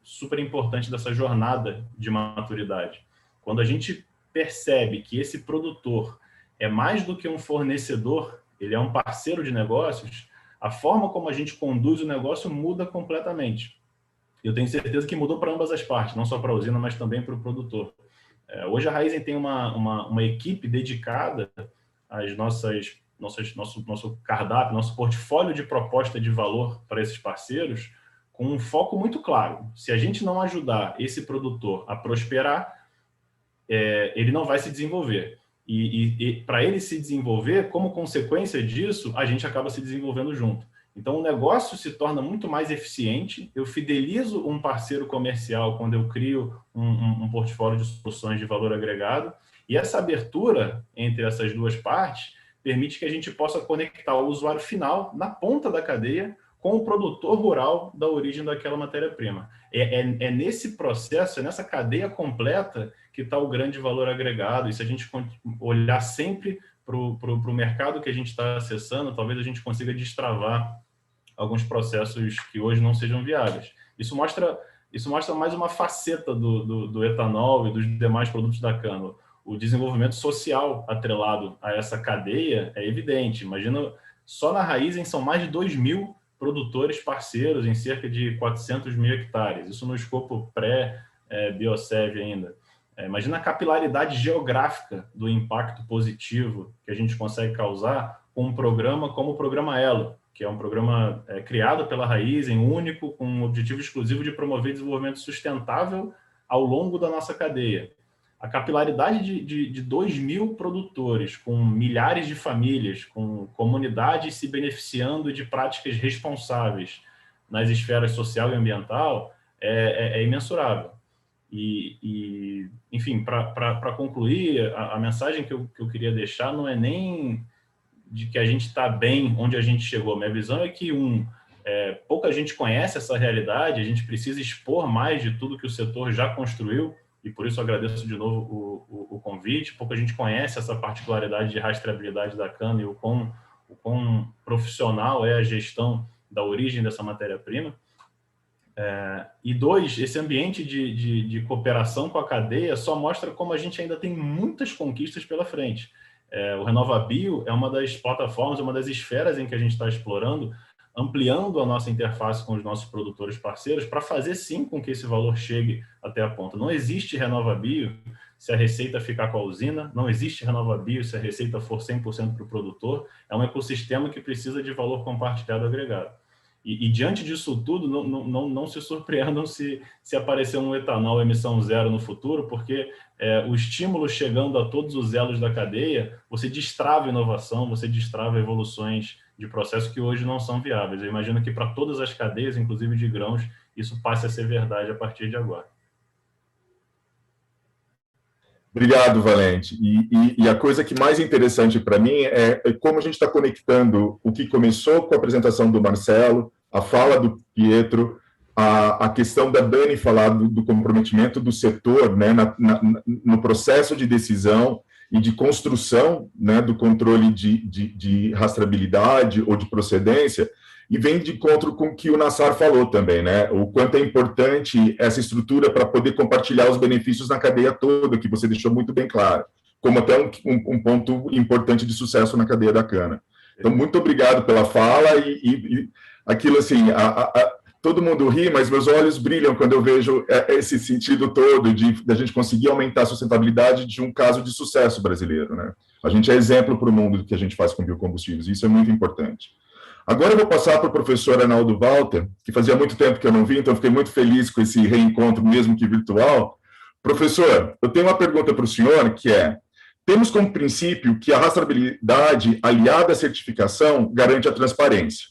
G: super importante dessa jornada de maturidade. Quando a gente percebe que esse produtor é mais do que um fornecedor, ele é um parceiro de negócios, a forma como a gente conduz o negócio muda completamente. Eu tenho certeza que mudou para ambas as partes, não só para a usina, mas também para o produtor. Hoje a Raízen tem uma equipe dedicada às nosso cardápio, nosso portfólio de proposta de valor para esses parceiros, com um foco muito claro. Se a gente não ajudar esse produtor a prosperar, ele não vai se desenvolver. E para ele se desenvolver, como consequência disso, a gente acaba se desenvolvendo junto. Então, o negócio se torna muito mais eficiente, eu fidelizo um parceiro comercial quando eu crio um portfólio de soluções de valor agregado, e essa abertura entre essas duas partes permite que a gente possa conectar o usuário final na ponta da cadeia com o produtor rural da origem daquela matéria-prima. É nesse processo, é nessa cadeia completa que está o grande valor agregado, e se a gente olhar sempre para o mercado que a gente está acessando, talvez a gente consiga destravar alguns processos que hoje não sejam viáveis. Isso mostra mais uma faceta do etanol e dos demais produtos da cana. O desenvolvimento social atrelado a essa cadeia é evidente. Imagina, só na Raízen são mais de 2.000 produtores parceiros em cerca de 400 mil hectares. Isso no escopo pré-Biosev ainda. Imagina a capilaridade geográfica do impacto positivo que a gente consegue causar com um programa como o Programa Elo, que é um programa criado pela Raízen, único, com o objetivo exclusivo de promover desenvolvimento sustentável ao longo da nossa cadeia. A capilaridade de 2.000 produtores, com milhares de famílias, com comunidades se beneficiando de práticas responsáveis nas esferas social e ambiental, é imensurável. Enfim, para concluir, a mensagem que eu queria deixar não é nem de que a gente está bem onde a gente chegou. Minha visão é que, pouca gente conhece essa realidade, a gente precisa expor mais de tudo que o setor já construiu, e por isso agradeço de novo o convite. Pouca gente conhece essa particularidade de rastreabilidade da cana e o quão profissional é a gestão da origem dessa matéria-prima. E dois, esse ambiente de cooperação com a cadeia só mostra como a gente ainda tem muitas conquistas pela frente. O RenovaBio é uma das plataformas, uma das esferas em que a gente está explorando, ampliando a nossa interface com os nossos produtores parceiros para fazer sim com que esse valor chegue até a ponta. Não existe RenovaBio se a receita ficar com a usina, não existe RenovaBio se a receita for 100% para o produtor, é um ecossistema que precisa de valor compartilhado agregado. E diante disso tudo, não se surpreendam se aparecer um etanol emissão zero no futuro, porque o estímulo chegando a todos os elos da cadeia, você destrava inovação, você destrava evoluções de processos que hoje não são viáveis. Eu imagino que para todas as cadeias, inclusive de grãos, isso passe a ser verdade a partir de agora.
B: Obrigado, Valente. E a coisa que mais interessante para mim é como a gente está conectando o que começou com a apresentação do Marcelo, a fala do Pietro, a questão da Dani falar do comprometimento do setor, né, no processo de decisão e de construção, né, do controle de rastreabilidade ou de procedência, e vem de encontro com o que o Nassar falou também, né? O quanto é importante essa estrutura para poder compartilhar os benefícios na cadeia toda, que você deixou muito bem claro. como até um ponto importante de sucesso na cadeia da cana. Então, muito obrigado pela fala e aquilo assim, todo mundo ri, mas meus olhos brilham quando eu vejo esse sentido todo de a gente conseguir aumentar a sustentabilidade de um caso de sucesso brasileiro, né? A gente é exemplo para o mundo do que a gente faz com biocombustíveis, isso é muito importante. Agora eu vou passar para o professor Arnaldo Walter, que fazia muito tempo que eu não vi, então eu fiquei muito feliz com esse reencontro, mesmo que virtual. Professor, eu tenho uma pergunta para o senhor, que é: temos como princípio que a rastreabilidade aliada à certificação garante a transparência.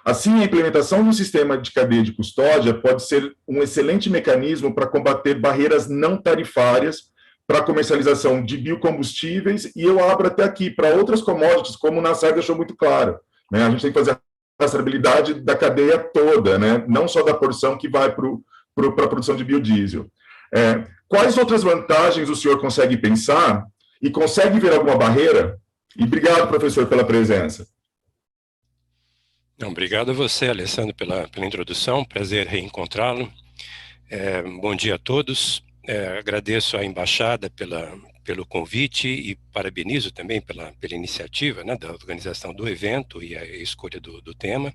B: Assim, a implementação de um sistema de cadeia de custódia pode ser um excelente mecanismo para combater barreiras não tarifárias para a comercialização de biocombustíveis, e eu abro até aqui para outras commodities, como o Nassar deixou muito claro, né? A gente tem que fazer a rastreabilidade da cadeia toda, né? Não só da porção que vai para a produção de biodiesel. Quais outras vantagens o senhor consegue pensar e consegue ver alguma barreira? E obrigado, professor, pela presença.
H: Não, obrigado a você, Alessandro, pela introdução. Prazer reencontrá-lo. Bom dia a todos. Agradeço à Embaixada pelo convite e parabenizo também pela iniciativa, né, da organização do evento e a escolha do tema.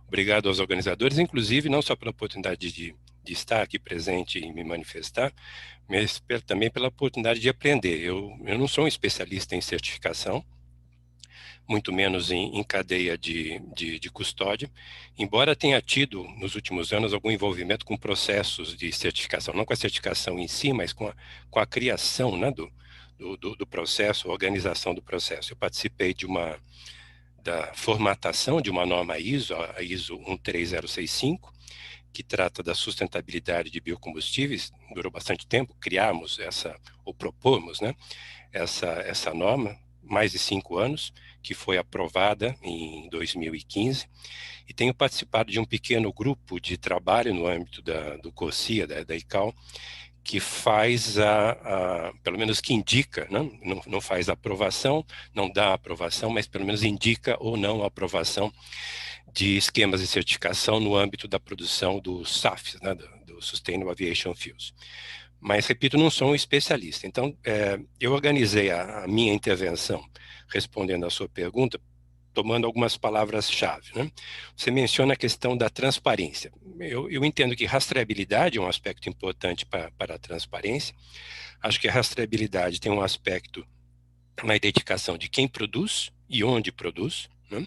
H: Obrigado aos organizadores, inclusive, não só pela oportunidade de estar aqui presente e me manifestar, mas também pela oportunidade de aprender. Eu não sou um especialista em certificação, muito menos em cadeia de custódia, embora tenha tido, nos últimos anos, algum envolvimento com processos de certificação, não com a certificação em si, mas com a criação, né, do processo, a organização do processo. Eu participei da formatação de uma norma ISO, a ISO 13065, que trata da sustentabilidade de biocombustíveis. Durou bastante tempo, criamos ou propomos, né, essa norma, mais de 5 anos, que foi aprovada em 2015, e tenho participado de um pequeno grupo de trabalho no âmbito do COCIA, da ICAO, que faz pelo menos que indica, não faz aprovação, não dá aprovação, mas pelo menos indica ou não a aprovação de esquemas de certificação no âmbito da produção dos SAFs, né, do Sustainable Aviation Fuels. Mas, repito, não sou um especialista. Então, eu organizei a minha intervenção respondendo à sua pergunta, tomando algumas palavras-chave, né? Você menciona a questão da transparência. Eu entendo que rastreabilidade é um aspecto importante para a transparência. Acho que a rastreabilidade tem um aspecto na identificação de quem produz e onde produz, né?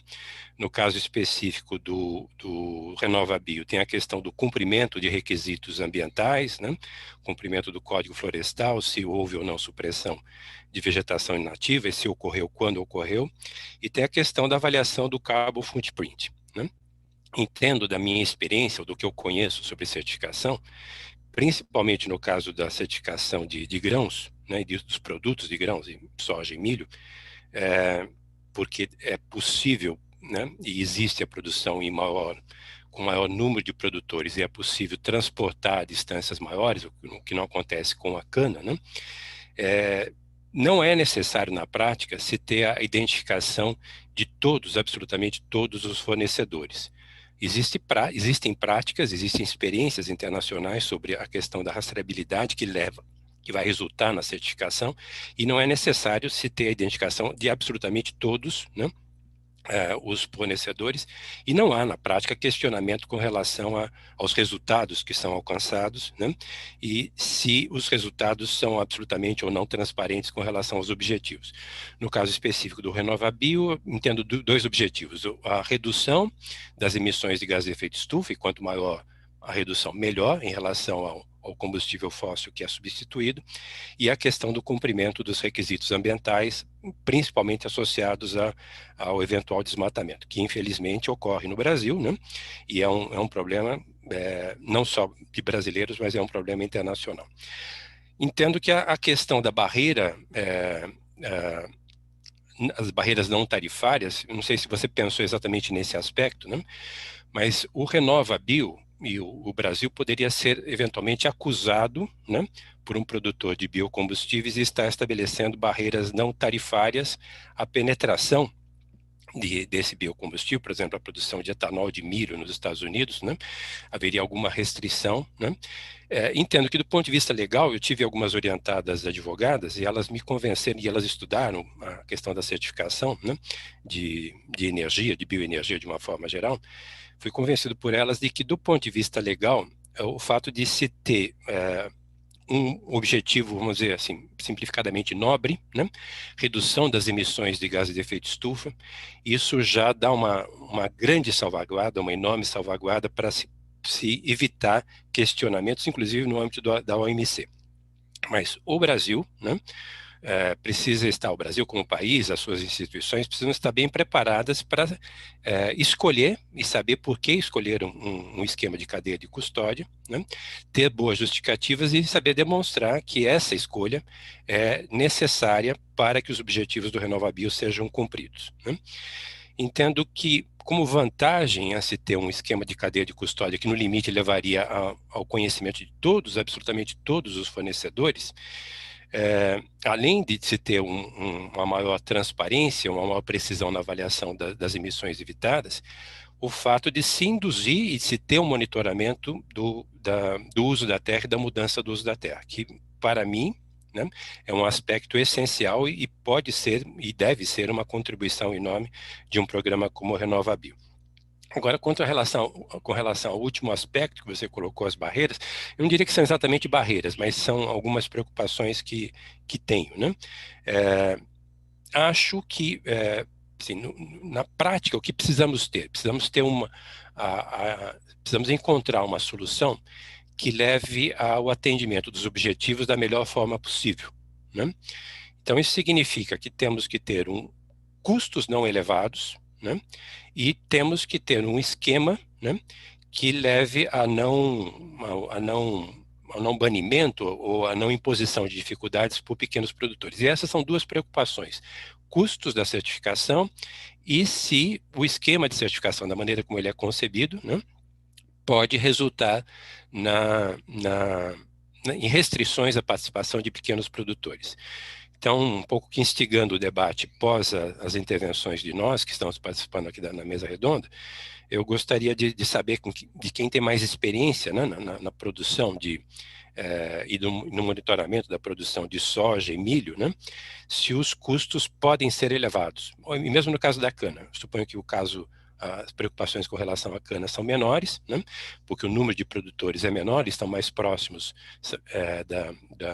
H: No caso específico do RenovaBio, tem a questão do cumprimento de requisitos ambientais, né? Cumprimento do Código Florestal, se houve ou não supressão de vegetação inativa, e se ocorreu, quando ocorreu, e tem a questão da avaliação do carbon footprint, né? Entendo da minha experiência, ou do que eu conheço sobre certificação, principalmente no caso da certificação de grãos, né, dos produtos de grãos, soja e milho, porque é possível, né, e existe a produção com maior número de produtores, e é possível transportar a distâncias maiores, o que não acontece com a cana, né? Não é necessário na prática se ter a identificação de absolutamente todos os fornecedores. Existem práticas, existem experiências internacionais sobre a questão da rastreabilidade que vai resultar na certificação, e não é necessário se ter a identificação de absolutamente todos, né, os fornecedores, e não há na prática questionamento com relação aos resultados que são alcançados, né, e se os resultados são absolutamente ou não transparentes com relação aos objetivos. No caso específico do RenovaBio, entendo dois objetivos: a redução das emissões de gás de efeito estufa, e quanto maior a redução, melhor em relação ao combustível fóssil que é substituído, e a questão do cumprimento dos requisitos ambientais, principalmente associados ao eventual desmatamento, que infelizmente ocorre no Brasil, né? E é um problema não só de brasileiros, mas é um problema internacional. Entendo que a questão da barreira, as barreiras não tarifárias, não sei se você pensou exatamente nesse aspecto, né? Mas o RenovaBio e o Brasil poderia ser eventualmente acusado, né, por um produtor de biocombustíveis e estar estabelecendo barreiras não tarifárias à penetração desse biocombustível, por exemplo, a produção de etanol de milho nos Estados Unidos, né? Haveria alguma restrição, né? Entendo que do ponto de vista legal, eu tive algumas orientadas advogadas e elas me convenceram, e elas estudaram a questão da certificação, né? de energia, de bioenergia de uma forma geral. Fui convencido por elas de que do ponto de vista legal, o fato de se ter um objetivo, vamos dizer assim, simplificadamente nobre, né? Redução das emissões de gases de efeito estufa, isso já dá uma grande salvaguarda, uma enorme salvaguarda para se evitar questionamentos, inclusive no âmbito da OMC. Mas o Brasil, né? Precisa estar, o Brasil como país, as suas instituições precisam estar bem preparadas para escolher e saber por que escolher um esquema de cadeia de custódia, né? Ter boas justificativas e saber demonstrar que essa escolha é necessária para que os objetivos do RenovaBio sejam cumpridos, né? Entendo que, como vantagem a se ter um esquema de cadeia de custódia que no limite levaria ao conhecimento de todos, absolutamente todos os fornecedores, além de se ter uma maior transparência, uma maior precisão na avaliação das emissões evitadas, o fato de se induzir e se ter um monitoramento do uso da terra e da mudança do uso da terra, que para mim, né, é um aspecto essencial e pode ser e deve ser uma contribuição enorme de um programa como o RenovaBio. Agora, com relação ao último aspecto que você colocou, as barreiras, eu não diria que são exatamente barreiras, mas são algumas preocupações que tenho, né? Acho que, assim, na prática, o que precisamos ter? Precisamos ter precisamos encontrar uma solução que leve ao atendimento dos objetivos da melhor forma possível, né? Então, isso significa que temos que ter custos não elevados, né? E temos que ter um esquema, né, que leve a não banimento ou a não imposição de dificuldades por pequenos produtores. E essas são duas preocupações: custos da certificação e se o esquema de certificação, da maneira como ele é concebido, né, pode resultar em restrições à participação de pequenos produtores. Então, um pouco que instigando o debate pós as intervenções de nós, que estamos participando aqui na mesa redonda, eu gostaria de saber de quem tem mais experiência, né, na produção e no monitoramento da produção de soja e milho, né, se os custos podem ser elevados. E mesmo no caso da cana, suponho que as preocupações com relação à cana são menores, né, porque o número de produtores é menor, estão mais próximos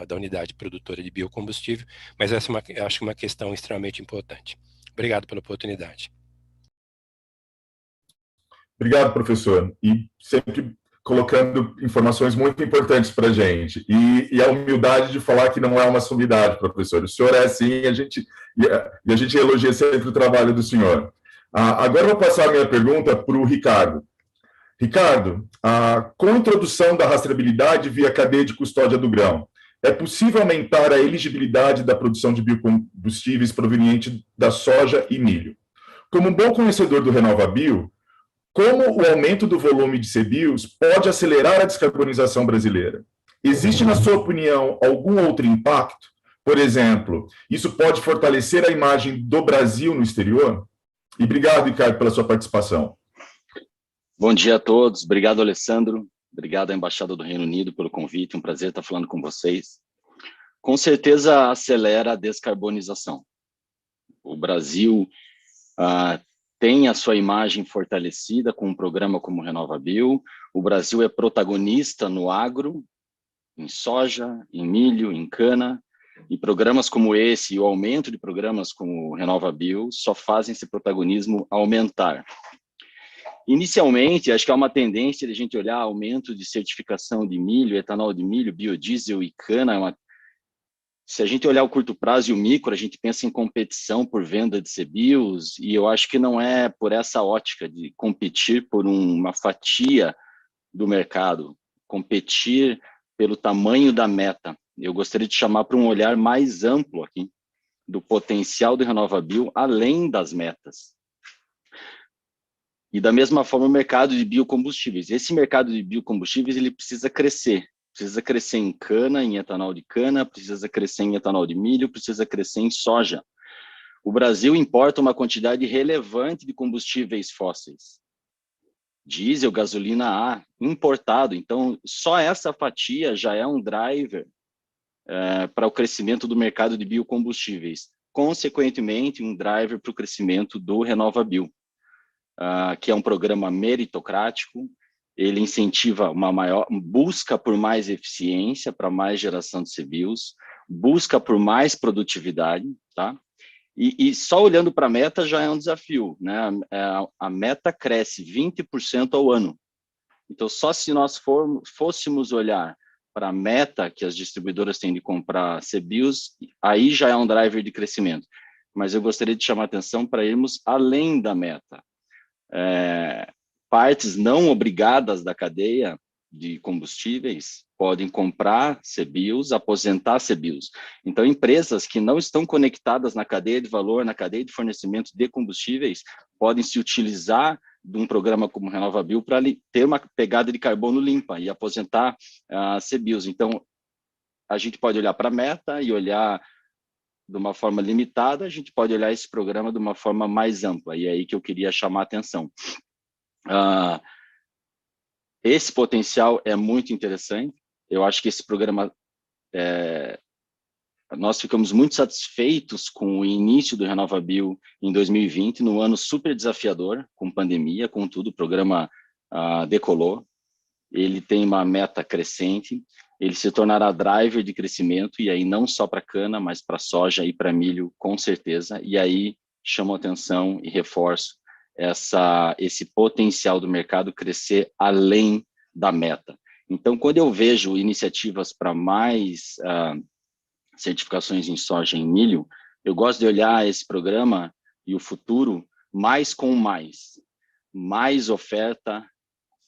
H: da unidade produtora de biocombustível, mas essa acho que é uma questão extremamente importante. Obrigado pela oportunidade.
B: Obrigado, professor. E sempre colocando informações muito importantes para a gente. E a humildade de falar que não é uma sumidade, professor. O senhor é assim, e a gente elogia sempre o trabalho do senhor. Agora eu vou passar a minha pergunta para o Ricardo. Ricardo, com a introdução da rastreabilidade via cadeia de custódia do grão, é possível aumentar a elegibilidade da produção de biocombustíveis proveniente da soja e milho. Como um bom conhecedor do RenovaBio, como o aumento do volume de CBIOS pode acelerar a descarbonização brasileira? Existe, na sua opinião, algum outro impacto? Por exemplo, isso pode fortalecer a imagem do Brasil no exterior? E obrigado, Ricardo, pela sua participação.
I: Bom dia a todos. Obrigado, Alessandro. Obrigado à Embaixada do Reino Unido pelo convite. Um prazer estar falando com vocês. Com certeza acelera a descarbonização. O Brasil tem a sua imagem fortalecida com um programa como o RenovaBio. O Brasil é protagonista no agro, em soja, em milho, em cana, e programas como esse e o aumento de programas como o RenovaBio só fazem esse protagonismo aumentar. Inicialmente, acho que há uma tendência de a gente olhar aumento de certificação de milho, etanol de milho, biodiesel e cana. Se a gente olhar o curto prazo e o micro, a gente pensa em competição por venda de CBIOS, e eu acho que não é por essa ótica de competir por uma fatia do mercado, competir pelo tamanho da meta. Eu gostaria de chamar para um olhar mais amplo aqui do potencial do RenovaBio além das metas. E da mesma forma o mercado de biocombustíveis. Esse mercado de biocombustíveis ele precisa crescer em cana, em etanol de cana, precisa crescer em etanol de milho, precisa crescer em soja. o Brasil importa uma quantidade relevante de combustíveis fósseis. Diesel, gasolina A, importado. Então, só essa fatia já é um driver para o crescimento do mercado de biocombustíveis. Consequentemente, um driver para o crescimento do RenovaBio, que é um programa meritocrático. Ele incentiva uma maior busca por mais eficiência, para mais geração de CBIOs, busca por mais produtividade, tá? E só olhando para a meta já é um desafio, né? A meta cresce 20% ao ano. Então, só se nós fôssemos olhar para a meta que as distribuidoras têm de comprar CBIOs, aí já é um driver de crescimento. Mas eu gostaria de chamar a atenção para irmos além da meta. Partes não obrigadas da cadeia de combustíveis podem comprar CBIOs, aposentar CBIOs. Então, empresas que não estão conectadas na cadeia de valor, na cadeia de fornecimento de combustíveis, podem se utilizar de um programa como o RenovaBio para ter uma pegada de carbono limpa e aposentar CBIOs. Então, a gente pode olhar para a meta e olhar de uma forma limitada, a gente pode olhar esse programa de uma forma mais ampla, e é aí que eu queria chamar a atenção. Esse potencial é muito interessante. Eu acho que esse programa, nós ficamos muito satisfeitos com o início do RenovaBio em 2020, num ano super desafiador, com pandemia, com tudo, o programa decolou. Ele tem uma meta crescente, ele se tornará driver de crescimento, e aí não só para cana, mas para soja e para milho, com certeza. E aí chamo a atenção e reforço esse potencial do mercado crescer além da meta. Então, quando eu vejo iniciativas para mais certificações em soja e em milho, eu gosto de olhar esse programa e o futuro mais com mais. Mais oferta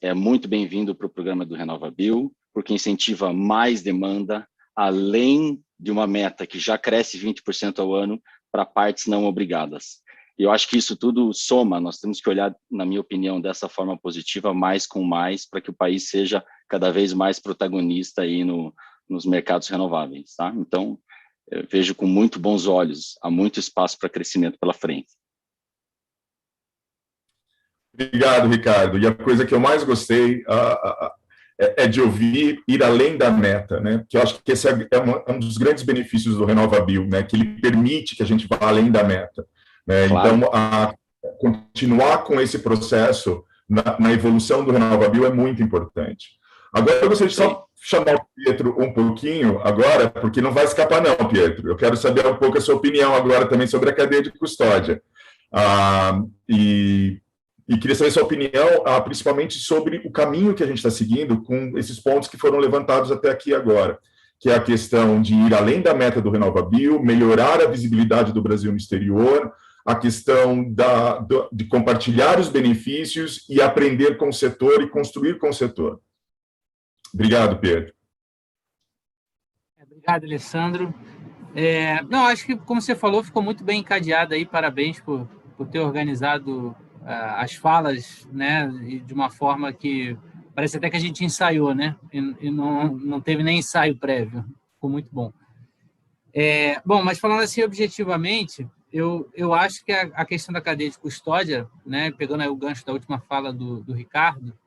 I: é muito bem-vindo para o programa do RenovaBio, porque incentiva mais demanda, além de uma meta que já cresce 20% ao ano para partes não obrigadas. E eu acho que isso tudo soma, nós temos que olhar, na minha opinião, dessa forma positiva, mais com mais, para que o país seja cada vez mais protagonista aí nos mercados renováveis, tá? Então, eu vejo com muito bons olhos, há muito espaço para crescimento pela frente.
B: Obrigado, Ricardo. E a coisa que eu mais gostei é de ouvir ir além da meta, né? Que eu acho que esse é um dos grandes benefícios do RenovaBio, né? Que ele permite que a gente vá além da meta. Claro. Então, continuar com esse processo na evolução do RenovaBio é muito importante. Agora, eu gostaria de só chamar o Pietro um pouquinho agora, porque não vai escapar não, Pietro. Eu quero saber um pouco a sua opinião agora também sobre a cadeia de custódia. E queria saber a sua opinião, principalmente sobre o caminho que a gente está seguindo com esses pontos que foram levantados até aqui agora, que é a questão de ir além da meta do RenovaBio, melhorar a visibilidade do Brasil no exterior, a questão de compartilhar os benefícios e aprender com o setor e construir com o setor. Obrigado, Pedro.
C: Obrigado, Alessandro. Não, acho que, como você falou, ficou muito bem encadeado aí. Parabéns por ter organizado as falas, né, de uma forma que parece até que a gente ensaiou, né? E não teve nem ensaio prévio. Ficou muito bom. Bom, mas falando assim objetivamente, eu acho que a questão da cadeia de custódia, né, pegando aí o gancho da última fala do Ricardo,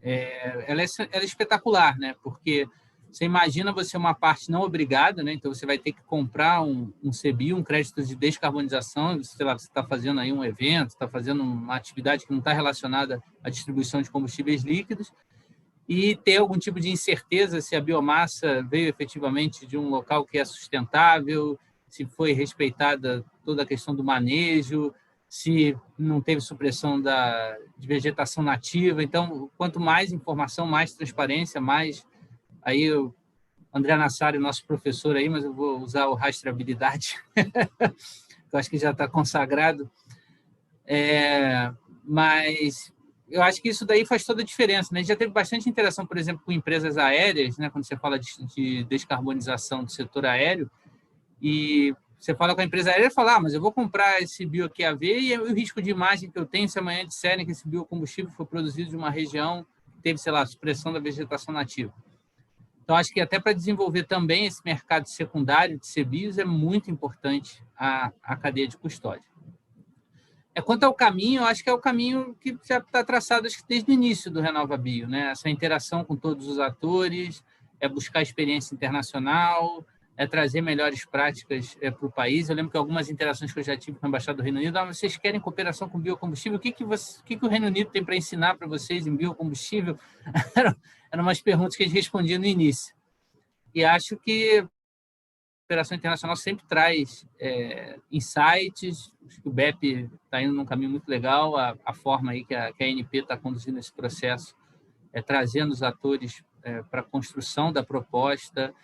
C: ela é espetacular, né? Porque você imagina você uma parte não obrigada, né? Então você vai ter que comprar um CBIO, um crédito de descarbonização, sei lá, você está fazendo aí um evento, está fazendo uma atividade que não está relacionada à distribuição de combustíveis líquidos, e ter algum tipo de incerteza se a biomassa veio efetivamente de um local que é sustentável, se foi respeitada toda a questão do manejo, se não teve supressão de vegetação nativa. Então, quanto mais informação, mais transparência, mais... Aí o André Nassari, nosso professor aí, mas eu vou usar o rastreabilidade, que eu acho que já está consagrado. Mas eu acho que isso daí faz toda a diferença, né? A gente já teve bastante interação, por exemplo, com empresas aéreas, né? Quando você fala de descarbonização do setor aéreo, e você fala com a empresa aérea e fala, mas eu vou comprar esse bio-QAV e o risco de imagem que eu tenho se amanhã disserem que esse biocombustível foi produzido de uma região que teve, sei lá, supressão da vegetação nativa. Então, acho que até para desenvolver também esse mercado secundário de CBIOS é muito importante a cadeia de custódia. Quanto ao caminho, eu acho que é o caminho que já está traçado acho que desde o início do RenovaBio, né? Essa interação com todos os atores, buscar experiência internacional, trazer melhores práticas para o país. Eu lembro que algumas interações que eu já tive com a Embaixada do Reino Unido, vocês querem cooperação com biocombustível? O que o Reino Unido tem para ensinar para vocês em biocombustível? Eram umas perguntas que a gente respondia no início. E acho que a cooperação internacional sempre traz insights. Acho que o BEP está indo num caminho muito legal, a forma aí que a ANP está conduzindo esse processo, trazendo os atores para a construção da proposta,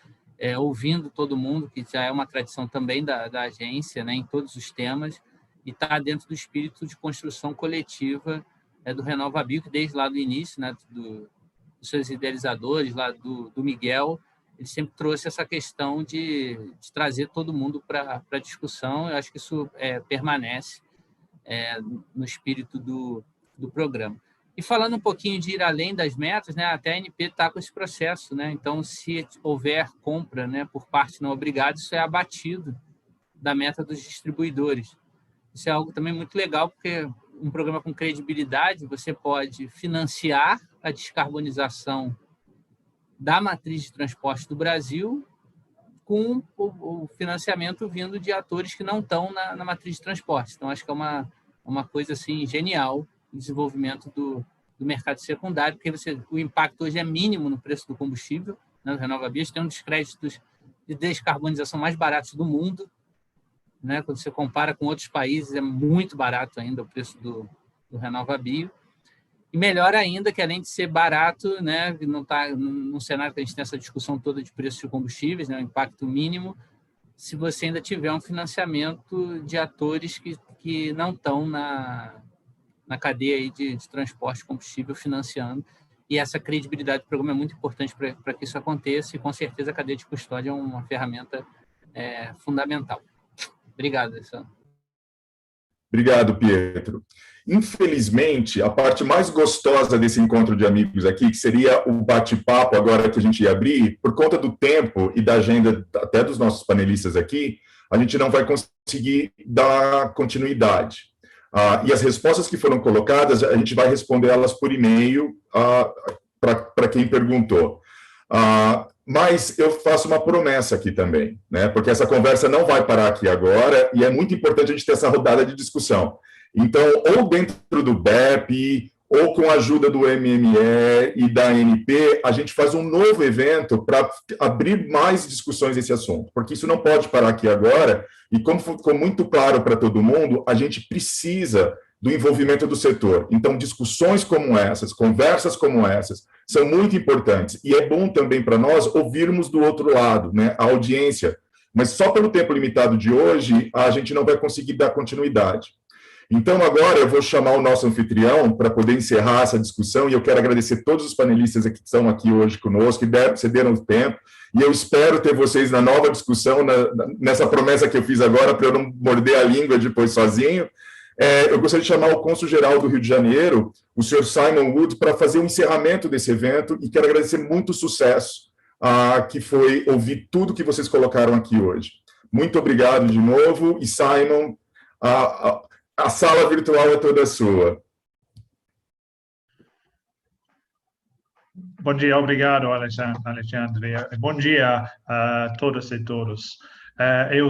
C: ouvindo todo mundo, que já é uma tradição também da agência, né, em todos os temas, e está dentro do espírito de construção coletiva do RenovaBio, que desde lá do início, né, dos seus idealizadores, lá do Miguel, ele sempre trouxe essa questão de trazer todo mundo para a discussão. Eu acho que isso permanece no espírito do programa. E falando um pouquinho de ir além das metas, né, até a ANP está com esse processo, né? Então, se houver compra, né, por parte não obrigada, isso é abatido da meta dos distribuidores. Isso é algo também muito legal, porque um programa com credibilidade, você pode financiar a descarbonização da matriz de transporte do Brasil com o financiamento vindo de atores que não estão na matriz de transporte. Então, acho que é uma coisa assim, genial o desenvolvimento do mercado secundário, porque o impacto hoje é mínimo no preço do combustível, né? O RenovaBio tem um dos créditos de descarbonização mais baratos do mundo, né? Quando você compara com outros países, é muito barato ainda o preço do RenovaBio. E melhor ainda que, além de ser barato, né, não está num cenário que a gente tem essa discussão toda de preço de combustíveis, né, o impacto mínimo, se você ainda tiver um financiamento de atores que não estão na cadeia aí de transporte de combustível financiando. E essa credibilidade do programa é muito importante para que isso aconteça, e com certeza a cadeia de custódia é uma ferramenta fundamental. Obrigado, Alessandro.
B: Obrigado, Pietro. Infelizmente, a parte mais gostosa desse encontro de amigos aqui, que seria o bate-papo agora que a gente ia abrir, por conta do tempo e da agenda até dos nossos panelistas aqui, a gente não vai conseguir dar continuidade. E as respostas que foram colocadas, a gente vai responder elas por e-mail para quem perguntou. Mas eu faço uma promessa aqui também, né? Porque essa conversa não vai parar aqui agora, e é muito importante a gente ter essa rodada de discussão. Então, ou dentro do BEP, ou com a ajuda do MME e da ANP, a gente faz um novo evento para abrir mais discussões desse assunto, porque isso não pode parar aqui agora, e como ficou muito claro para todo mundo, a gente precisa do envolvimento do setor. Então, discussões como essas, conversas como essas, são muito importantes, e é bom também para nós ouvirmos do outro lado, né, a audiência, mas só pelo tempo limitado de hoje, a gente não vai conseguir dar continuidade. Então, agora eu vou chamar o nosso anfitrião para poder encerrar essa discussão, e eu quero agradecer todos os panelistas que estão aqui hoje conosco, que cederam o tempo, e eu espero ter vocês na nova discussão, nessa promessa que eu fiz agora, para eu não morder a língua depois sozinho. Eu gostaria de chamar o cônsul-geral do Rio de Janeiro, o senhor Simon Wood, para fazer o encerramento desse evento, e quero agradecer muito o sucesso que foi ouvir tudo que vocês colocaram aqui hoje. Muito obrigado de novo, e Simon, a sala virtual é toda sua.
J: Bom dia, obrigado, Alexandre. Bom dia a todas e todos. Eu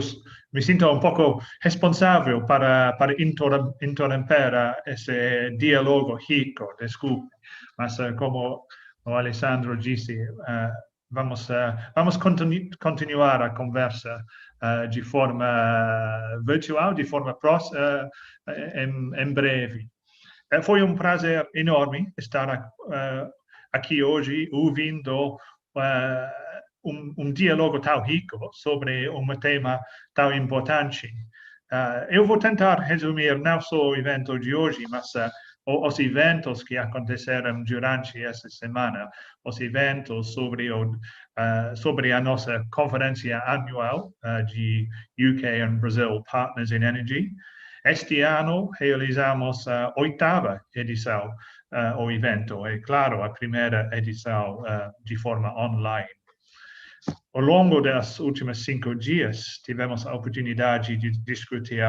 J: me sinto um pouco responsável para interromper esse diálogo rico, desculpe, mas como o Alessandro disse, vamos continuar a conversa de forma virtual, de forma próxima, em breve. Foi um prazer enorme estar aqui hoje ouvindo um diálogo tão rico sobre um tema tão importante. Eu vou tentar resumir não só o evento de hoje, mas os eventos que aconteceram durante essa semana, os eventos sobre a nossa conferência anual de UK and Brazil Partners in Energy. Este ano realizamos a 8ª edição, o evento, é claro, a primeira edição de forma online. Ao longo dos últimos 5 dias, tivemos a oportunidade de discutir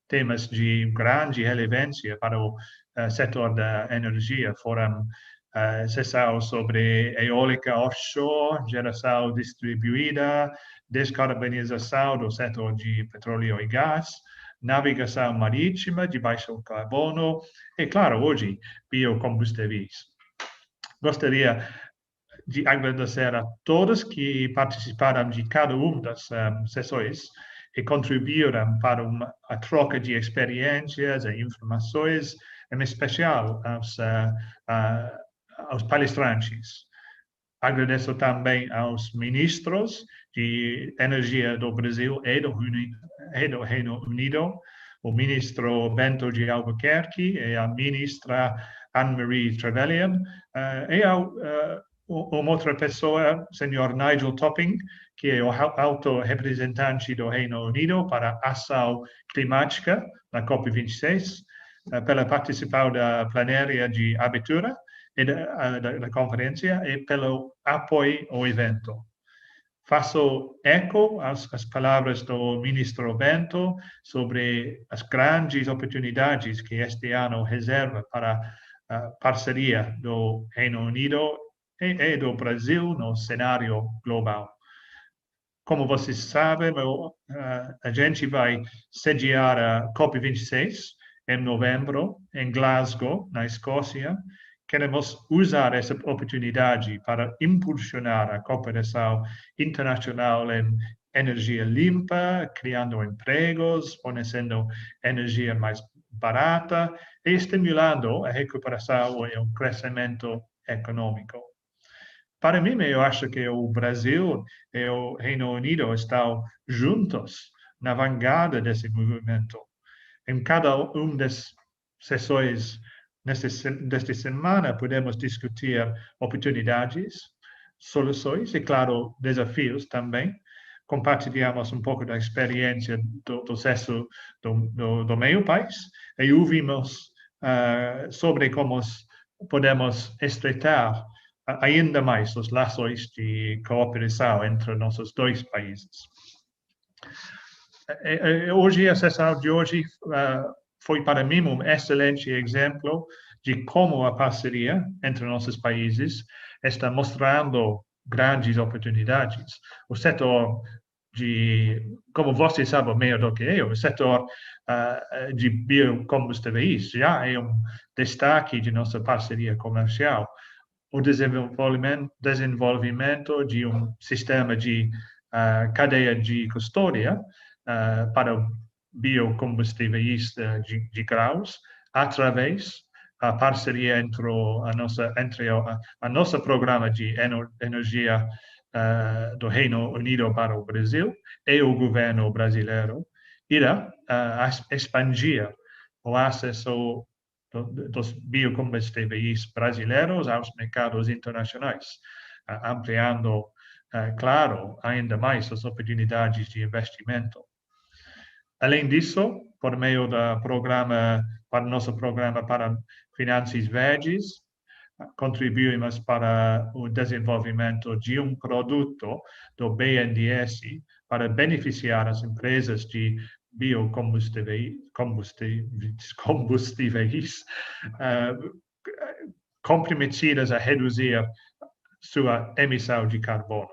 J: temas de grande relevância para o setor da energia. Foram sessão sobre eólica offshore, geração distribuída, descarbonização do setor de petróleo e gás, navegação marítima de baixo carbono e, claro, hoje, biocombustíveis. Gostaria de agradecer a todos que participaram de cada uma das sessões e contribuíram para a troca de experiências e informações, em especial aos palestrantes. Agradeço também aos ministros de Energia do Brasil e do Reino Unido, o ministro Bento de Albuquerque e a ministra Anne-Marie Trevelyan, e uma outra pessoa, o Sr. Nigel Topping, que é o alto representante do Reino Unido para a ação climática na COP26, pela participação da plenária de abertura e da conferência e pelo apoio ao evento. Faço eco às palavras do ministro Bento sobre as grandes oportunidades que este ano reserva para a parceria do Reino Unido e do Brasil no cenário global. Como vocês sabem, a gente vai sediar a COP26 em novembro, em Glasgow, na Escócia. Queremos usar essa oportunidade para impulsionar a cooperação internacional em energia limpa, criando empregos, fornecendo energia mais barata e estimulando a recuperação e o crescimento econômico. Para mim, eu acho que o Brasil e o Reino Unido estão juntos na vanguarda desse movimento. Em cada uma das sessões desta semana, podemos discutir oportunidades, soluções e, claro, desafios também. Compartilhamos um pouco da experiência do processo do meu país e ouvimos sobre como podemos estreitar ainda mais os laços de cooperação entre nossos dois países. Hoje, a sessão de hoje foi para mim um excelente exemplo de como a parceria entre nossos países está mostrando grandes oportunidades. O setor como vocês sabem melhor do que eu, o setor de biocombustíveis já é um destaque de nossa parceria comercial. O desenvolvimento de um sistema de cadeia de custódia para biocombustíveis de grãos, através da parceria entre a nossa programa de energia do Reino Unido para o Brasil e o governo brasileiro, irá expandir o acesso dos biocombustíveis brasileiros aos mercados internacionais, ampliando, claro, ainda mais as oportunidades de investimento. Além disso, por meio do nosso programa para finanças verdes, contribuímos para o desenvolvimento de um produto do BNDES para beneficiar as empresas de biocombustíveis comprometidas a reduzir sua emissão de carbono.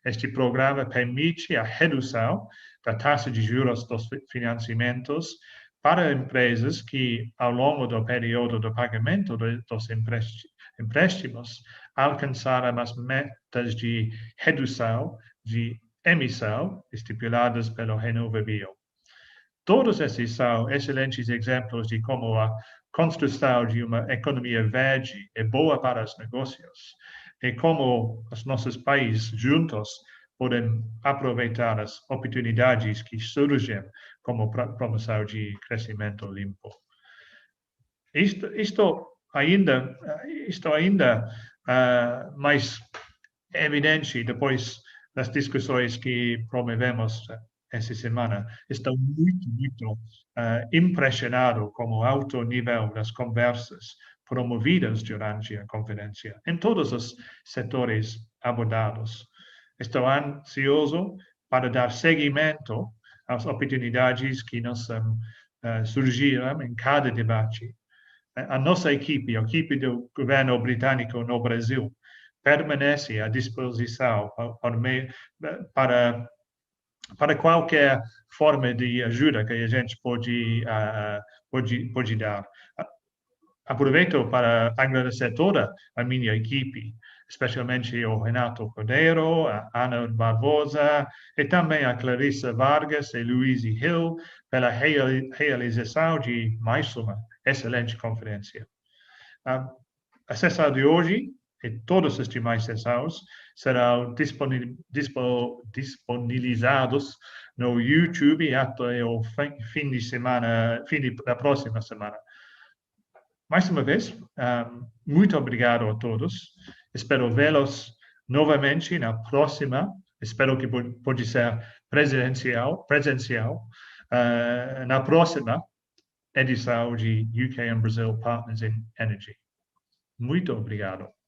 J: Este programa permite a redução da taxa de juros dos financiamentos para empresas que, ao longo do período do pagamento dos empréstimos, alcançaram as metas de redução de emissão estipuladas pelo RenovaBio. Todos esses são excelentes exemplos de como a construção de uma economia verde é boa para os negócios e como os nossos países juntos podem aproveitar as oportunidades que surgem como promoção de crescimento limpo. Isto ainda mais evidente depois das discussões que promovemos essa semana. Estou muito impressionado com o alto nível das conversas promovidas durante a conferência, em todos os setores abordados. Estou ansioso para dar seguimento às oportunidades que nos surgiram em cada debate. A nossa equipe, a equipe do governo britânico no Brasil, permanece à disposição para qualquer forma de ajuda que a gente pode dar. Aproveito para agradecer toda a minha equipe, especialmente o Renato Cordeiro, a Ana Barbosa e também a Clarissa Vargas e Louise Hill pela realização de mais uma excelente conferência. A sessão de hoje e todas as demais sessões serão disponibilizados no YouTube até o fim da próxima semana. Mais uma vez, muito obrigado a todos. Espero vê-los novamente na próxima. Espero que pode ser presencial na próxima edição de UK and Brazil Partners in Energy. Muito obrigado.